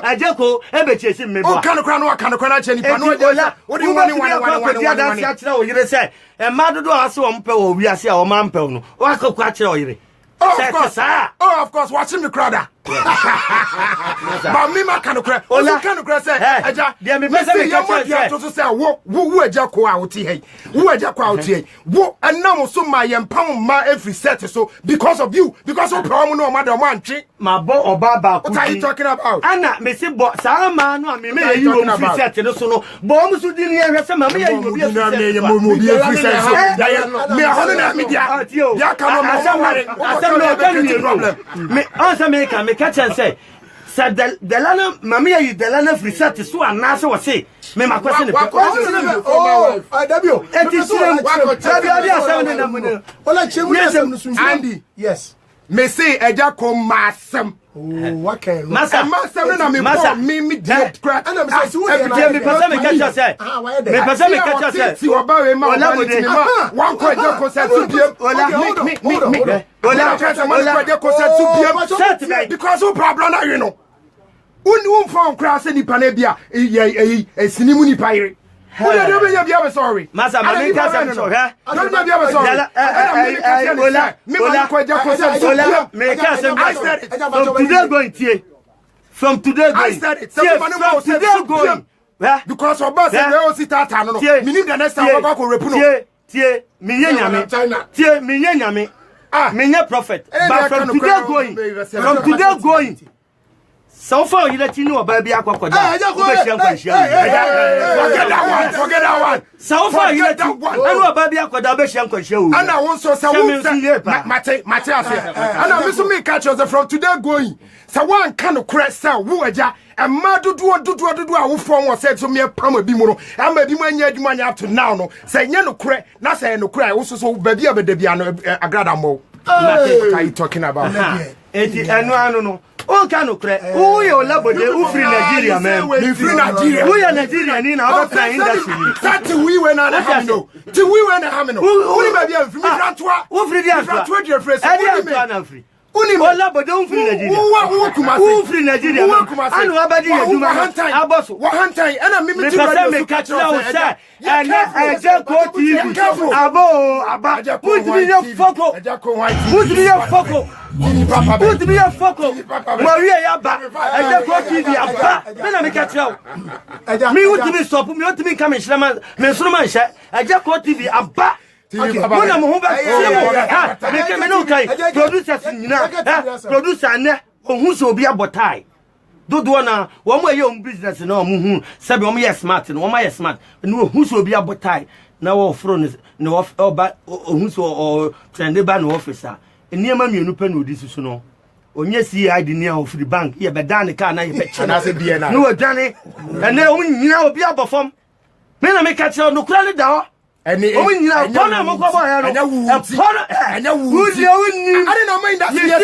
ajeko e be chesi me bo o kan kra na che nipa no what do you want o yire say e ma dodo ase o mpe o wiase a o ma mpe no o akokwa kire o yire of course watching the crowd but me ma kan kra o kan kra say eja me say to say wo eja ko a oti hey wo eja ko a oti hey wo enam so ma yempam ma every set so because of you because of problem no ma do ma ntwe ma bo oba ba ku what are you talking about ana me say bo sa ma no me yi wo free set no so no bo mu so di ni ehwe say ma me yi wo free set so me hono na me dia ya kan no problem me answer me can me catch and say Delana mamia you Delana free set so anase wo say me ma question Andy yes me say eja kom masem what can masem na me dead crack and me say me person me catch say me person me catch say si oba we ma one ko eja ko say to biem because who problem na you know un phone crash ni panebia sinimu ni paire who dey be ya sorry masa me ka say so ha don't be ya sorry me ka say from today going I said it from today going because of us they all sit out no meaning the next time we go repu no tie me nyame me nya prophet but from today going so far you let you know about be akwakoda forget that one so far you let you know about be akwakoda be hia nkwanhia o ana won so say mate ana me so me catch us from today going so one kan kra say wo agya emma dudu a wo from was said so me pam bi mu no ama bi mu anya adwuma anya to now no say nya no kra na say no kra wo so ba bia be da bia no agrada mo what are you talking about enti anu no o kan no kra who you labode who free Nigeria man me free Nigeria who you Nigeria ni na o try industry that we when na have no who ni ba bia free me frantoa who free dia frantoa dia free so who Ola but don't free Nigeria. Who free Nigeria? And nobody you do Aboso. What hunting? And I'm me to catch now, sir. And I just go to you. Abo, put me your foco. Put me your foco. Put me your foco. Maria Yaba. I just go to you. Abba. Then I make a show. Me want to be stop. Me want to be coming. Mensuman. I just go to you. Abba. Okay. When I'm home back, make me no kai. Producer ne who's will be a botai. Do na one way your business no muhu. Sabi omo smart no omo smart. No who's will be a botai. Now front is no off or ba who's or trend ba no officer. Eniema mienu pe no this so no. Onye CID near of the bank. Ye be dan car na ye be che. Na say bia na. No dane. And na o nyina obi abofom. Me na me catch no kura le da. And I didn't know my industry. I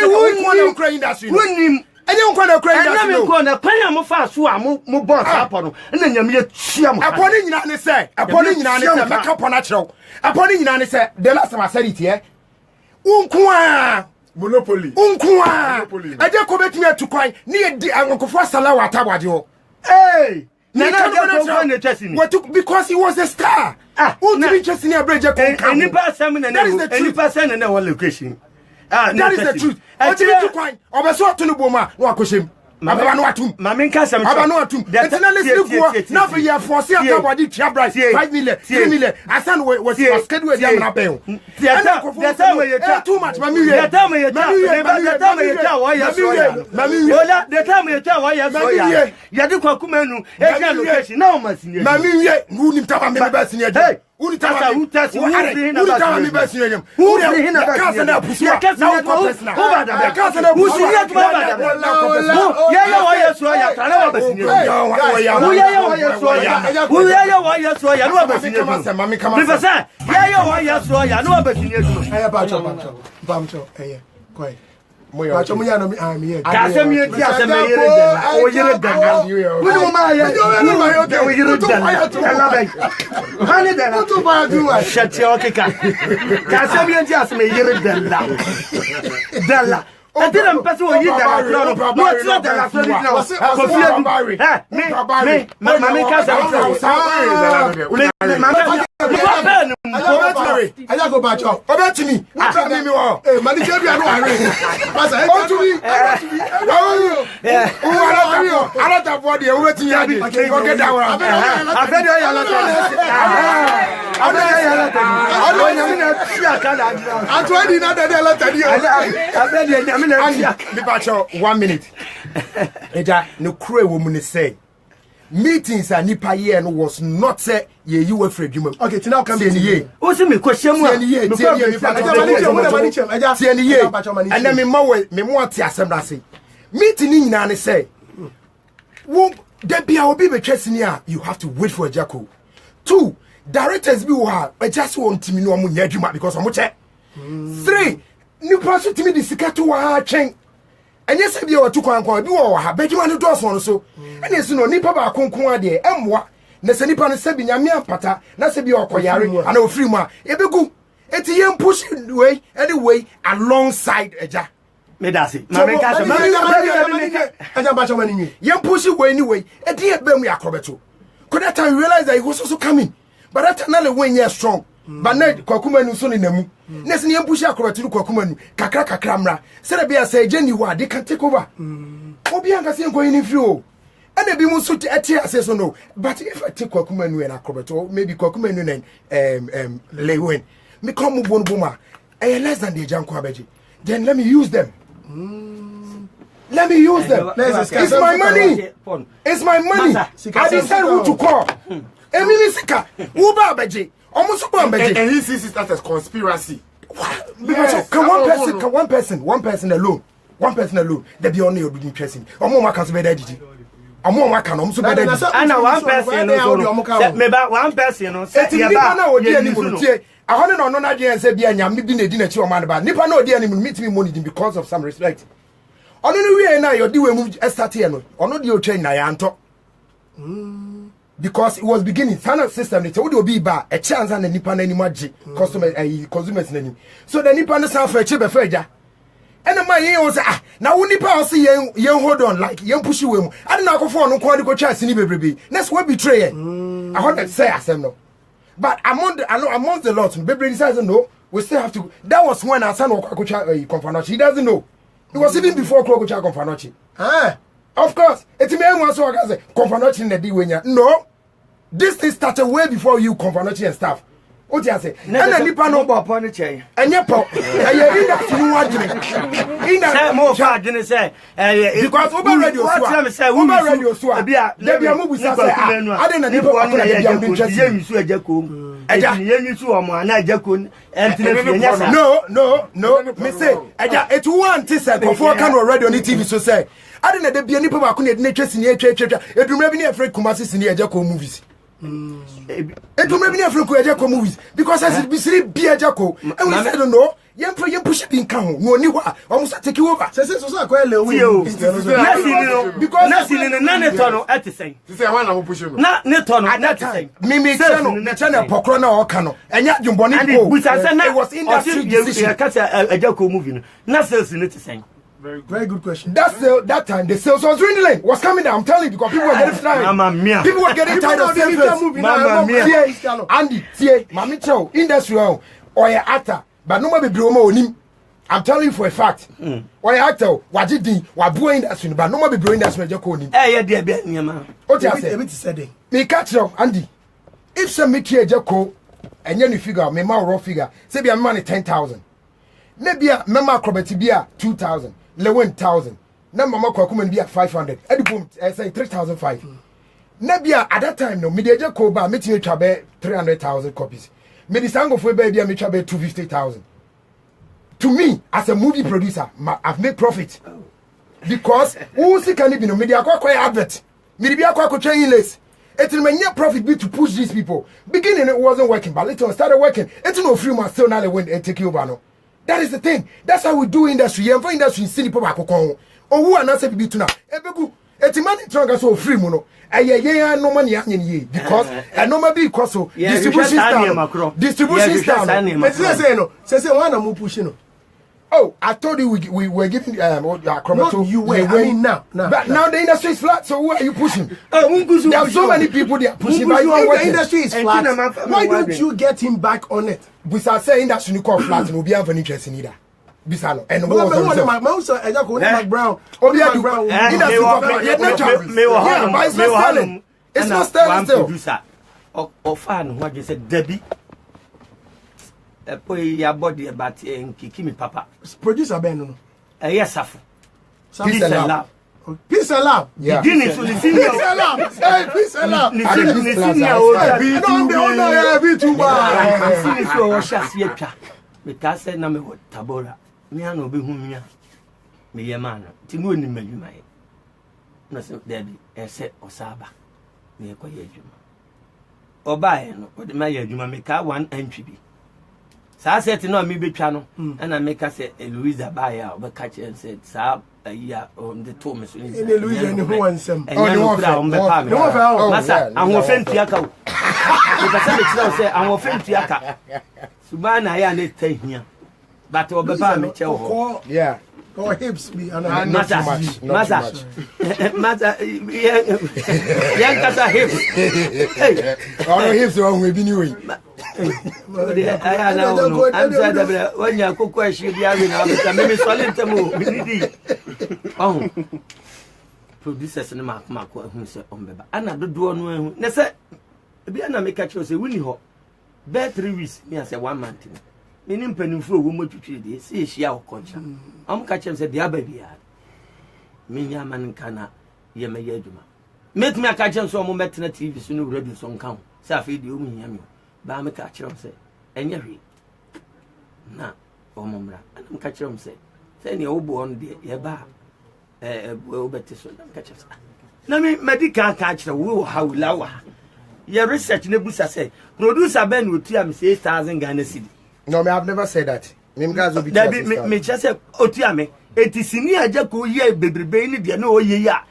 don't want to cry. I'm going to pay him fast. Mo boss upon, and then you sham upon it. Say, upon it, make up on a show. Upon it, say, the last time I said it here. Monopoly. I just come back here to cry near the Uncle Salawa Tabadio. Hey! Because he was a star. Just in a bridge. Any person in our location. That is the truth. I tell you, cry. I was so to the woman. What was him? Mamma Cassam, I know to the now for your for 5 million, 3 million. I said, was scheduled too much. Mammy, tell me, you do Cocumen, location. No, Mammy, who didn't tell me best in your day. Who tell me best in him? Who I didn't pass away. You what's not that? I go back up. About to me. What's happening? Manager, I don't have body. I'm waiting. Forget that one. I bet you 1 minute. No cruel woman is saying meetings and nipa year was not say you were free. Okay, now come in ye. What's me question? And then me more assembly. Meeting in Nani say, won't there be our baby chasing here? You have to wait for a jackal. 2 directors be who just want to know because I'm 3 new person to me the secret chain. And yes, if you are too conquer, you are Benjamin the doors one so. And yes, no nipa ba konko de emwa. Na se nipa no se binyame apata, na se bi okoyare, and o free ma. E be gu. Eti yem push way anyway alongside eja. Me da se. Ma me ka se. Eja ba cho mani. Yem push way anyway. Eti e be mu yakrobeto. Could that time realize that he was also coming. But that time when you're strong. But now Kwakumanu so ni namu. Next ni push akrobeto Kwakumanu. Kakra mra. Say be say Jenny wa they can take over. Obi anka se nko yin free o. And they be musu to say so no. But if I take Kwakumanu and akrobeto, maybe Kwakumanu and Lewen. Me come bon boma. Less than the Janko Abeji. Then let me use them. Let me use them. It's my money. It's my money. I decide who to call. Emimisika, Uba Beji, almost Beji. And he sees it as conspiracy. Yes. Can one person alone, they be only obedient interesting. Or more can be dead. Or more can also be dead. And one person, maybe one person, I want to know that you said, "Yeah, I'm meeting a dinner to your man, but Nipa no dear meet me money because of some respect." On any way now, you're doing Estatiano, or not your train, Nyanto. Because it was beginning, Sana system, it would be bar a chance and a Nipan any magic, consumers name. So the Nipan sound for a chip of Feja. ɛna ma yɛn was na wo nipa o se yɛn hold on like yɛn push we mu ade na akofo no ko de ko twa sini bebrebe next we betray yɛn I want to say asem no but among the lot bebrebe says no we still have to that was when our son ko twa Komfanochi he doesn't know it was even before ko twa Komfanochi of course it me wan so say Komfanochi na di wenya no this thing started way before you Komfanochi and stuff. What you say? And nipa no upon the chain. And your pop. And you that you want in that more far didn't say because over radio over radio so there be a movie say I didn't nipa one dey interest you so ejakom and you so am na ejakon no me say eja it want to say before can radio on TV so say I didn't dey be nipa ba ko na twesi ni etwa edumra bi na afre Kumasi sini ejakom movies it will maybe never go to movies because as it be sleep be a jacko and we said no you push it in count no ni wa almost take you over so quite low because nothing in the tunnel at the same to say one am push you not net tunnel at the same me channel pokro na o kano enya jumboni go it was in that decision a jacko movie na sales in the same. Very good question. That time the sales was dwindling, was coming down. I'm telling you because people were getting tired. People were getting tired of sales. Mamma mia. Andy, see, Mami Chow, industrial or your actor, but no more be bromo. I'm telling you for a fact. Or your actor, what did he, what boy industry, but no more be brewing industry. Yeah, dear, dear, man. What you say? Me catch you, Andy. If some make here Jacko and you figure, me more raw figure, say be a money 10,000. Maybe a member acrobatic be a 2,000. 11,000. Na mama kwa kuma be 500. Edi boom say 3,500. Na bia at that time no me dey ko ba me tin twa be 300,000 copies. Me di sango fo be bia me twa be 250,000. To me as a movie producer, I've made profit. Because who see can be no me dey akwa advert. Me dey akwa twa less. It will make profit be to push these people. Beginning it wasn't working, but later on started working. It's no free man still now they went and take you over no. That is the thing. That's how we do industry. And for industry, see people back home. Or who are not said to be tuna. Ebegu, it's a man stronger so free mono. Yeah, no money because and no maybe because so distribution style. Distribution style. Let's say no. Say one am pushing. Oh, I told you we were giving chromato. You were. I mean now. But now the industry is flat. So who are you pushing? There are so many people they are pushing. But if the industry is flat, why don't you get him back on it? Bisa say industry call flat no be have any interest in either. Bisa no. And what was my Ejako Mac Brown. Obi Brown. It's not selling still. Or fan what you said Debbie. Put your body about and Kiki Papa. Producer Ben. Yes, Peace and love. Peace and love. Yeah. Peace and love. Hey, peace and love. Because na me tabora me ana obi hu mia me ye man ti no ni madwuma ye na se Debbie ese osaba me ye koye adwuma oba ye no o de ma ye adwuma me ka one entry bi sa set no me betwa no na me ka se Louisa ba ya o be ka che se sa ya o de to me so ni Louisa ni hu ansem no kra o be pa me masa ahwo fentua ka o be sa me kira o se ahwo fentua ka subana ya ne tahia but o be pa me che ho yeah or hips be masa yan kasa hips hey our hips are we be new I know I'm sad that when you cook she be having me solid temo minidi oh producers na mark hu se ombeba ana dodo no hu ne se bia na make catch say wini ho be 3 weeks me say 1 month me nim panimfo wo motwitwi de se ehia okoncha am catch say dia ba bia me nya man kana ye me ye aduma met me catch so mo metena TV so no radio so nkan say afi de o mu nya me ba me catch say enya hwe na o momra am catch say ne wo bo on de ye ba o beti so na catch say na me medical catch wo hawlawa your research ne busa say producer Ben otua me 6,000 Ghana cedi. No, me have never said that. Me just say otua me etisini aja ko ye bebrebe ni de na oye ya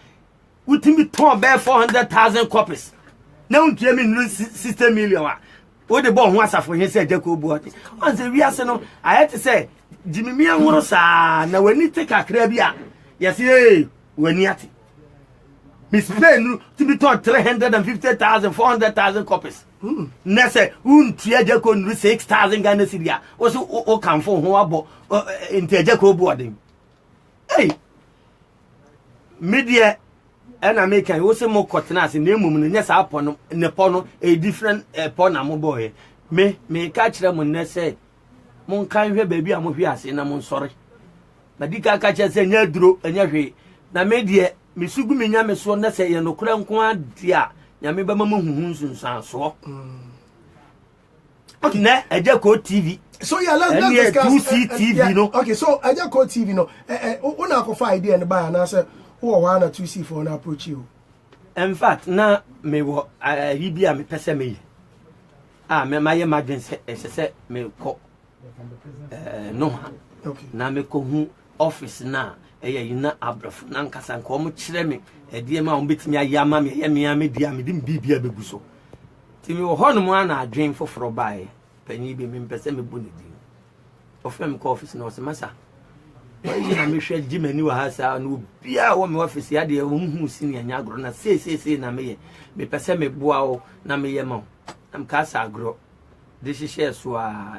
utimi ton be 400,000 copies na untie me 60 million What the bomb was for him said Jacob Boati. Once a reason, I had to say, Jimmy Miamosa, now when you take a crabia, yes, when yet. Miss Plain to be taught 350,000, 400,000 copies. Nessa, Jacob 6,000 Ghana Syria, also come for Hoabo into Jacob boarding. Hey, media. And I make also more cottonas in the moment, yes, upon Nepono, a different Ponamo boy. May catch them when they say, Mon kind baby, I'm here, and I'm sorry. But Dika catches a near drew and every. Now, media, Missugumi Yam so necessary and no crown quan, dear, Yamiba Moon so. Okay, now, a Jaco TV. So, yeah, let's discuss TV, you know. Okay, so I just call TV, no. One of 5 idea and buy an answer. Or 1 or 2 C for an approach you. In fact, now me wo he be a me pese me. Me my emergency say me ko no. Okay. Na me ko hu office na yina abrafo na nkasa nko mo kire me die ma on betimi ayama me me dia me dim bibia begu so. Ti me wo ho no mo na adwen foforo bae. Panyi bi me pese me bu ne di. Ofem ko office na o se masa. I me share Jimmy Wahasa and Bia woman office ya de who senior Yagro na say na me pese me boa na me yemo. Am casa agro. This is share so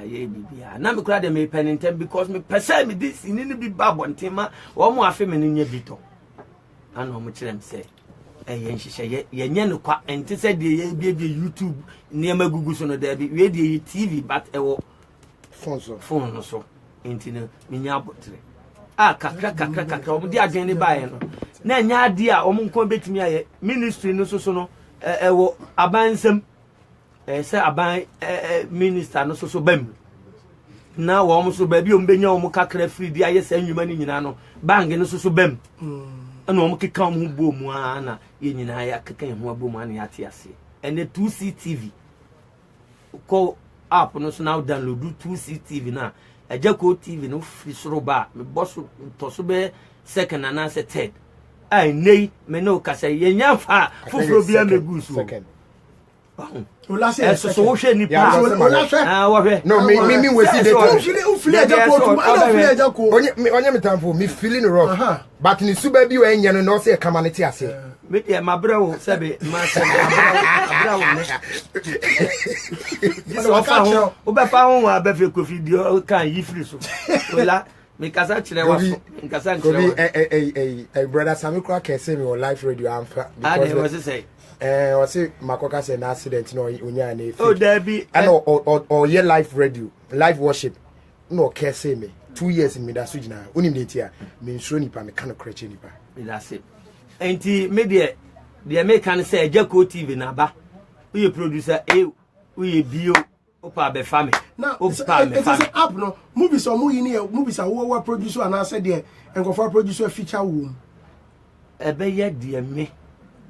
ye bibia. Na me kura de me penitent because me pese me this in be babo ntima wo mo afi me nya bito. Ana mo kire me say ye nhihye ye nya no kwa enti say de ye bia YouTube ne ma gugu so no da bi we de TV but ewo phone so enti no me nya abotre. Kakra omo di adwen ne bae no na nya ade a omo nko betimi aye ministry no so no ewo abansem se aban minister no so bam na wo omo so ba bi omo benya omo kakra free di aye sa nwuma ni nyina no bang no so bam na omo keka omo bo mu ana ye nyina ya keka ho abo mu ana ya te ase ene 2CTV ko app no so now download 2CTV na Jaco TV no free soroba me boss to so be second and answer third ai nei me no kasa ye nyafa foforo bia me gusu second ola say so wo hwe ni pa wo hwe no me we see the o feel Jaco to I feel Jaco onye me tamfo me feeling rough but ni suba bi o enye no no say kama ne ti ase me dey my brother sabe ma say brother ne this one fa o be fa ho wa be fe kofi di kan yi free so ola me kasa kire wa so kasa kire wa brother Samikwa can say me on live radio amfa because they was say o say makoka say na accident no onya na oh there be and or ye live radio live worship no care say me 2 years in me da so gina onim de tia me nsuro nipa me kan kreche nipa me da say enti me de American say Jaco TV na ba we producer we bio opa be family now opa me family app no movies or movies are wo producer and I said there and go for producer feature room ebe ye de me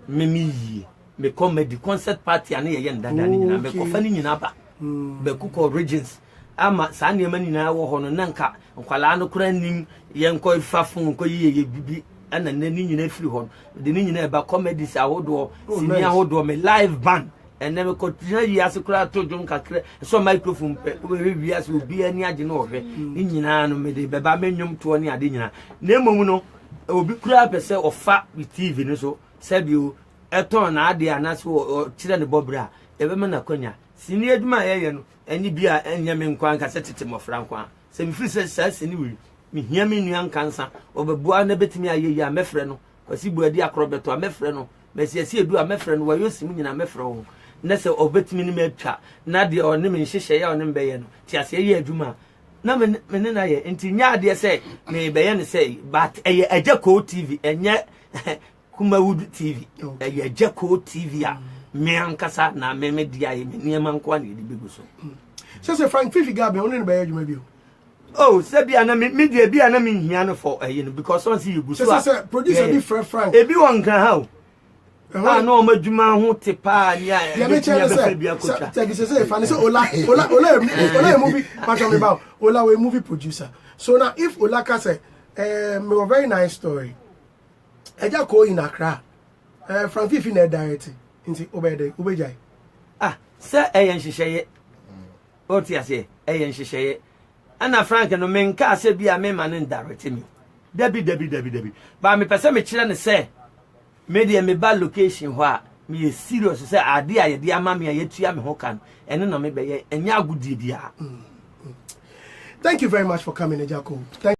yi me comedy concert party ane ye ndanda ni nyina me ko fa ni nyina ba be kuko regions ama sa ne ma nyina wo ho no nanka nkwala no kura nim ye nko fafun ko ye bibi ana ne ni nyina firi ho de ni nyina ba comedy sa wodo sini ahodo me live band ene me ko tira yi asekura to dwon kakra so microphone pe we wi ase obi ani age no ohwe ni nyina no me de beba menwom to ne ade nyina na emom no obi kura pese ofa with TV no so sabio eton na ade anase o kire ne bobra ebe me na konya sini aduma ye no ani bia enya me nkwan ka setete mofra nkwan se me firi se sini wi me hia me nuan kansa obebua na betimi ayeyi a mefre no kwasi buadi akrobeto a mefre no mesiasi edu a mefre no wayo sim nyina mefre ho na se obetimi ni metwa na de one me nhihye ya one mbeye no ti ase ye aduma na me ne na ye enti nya de se me beye ne se but eye Jaco TV enye Kumawood TV eye Jaco TV a me ankasa na me dia ye me niam anko na ye begu so say Frank Fifi Gabe one ne beye aduma bi oh sabi ana media bi ana me hia no for because once you go so say producer bi Frank ebi won kan ha no madwuma ho te pa ni ya me chere say fan say ola movie patch me ba ola we movie producer so now if ola ka say me a very nice story Jaco in Accra Frank Fifi na direct nti obede obejai say nhihye o ti ase eye nhyehyeye ana Frank no menka ase bia me ma ne direct me dabi ba me pese me kire ne se me de me ba location ho a me serious se ade a ye de ama me ye tua me ho kan ene no me be ye enya agudie bia. Thank you very much for coming, Ejako.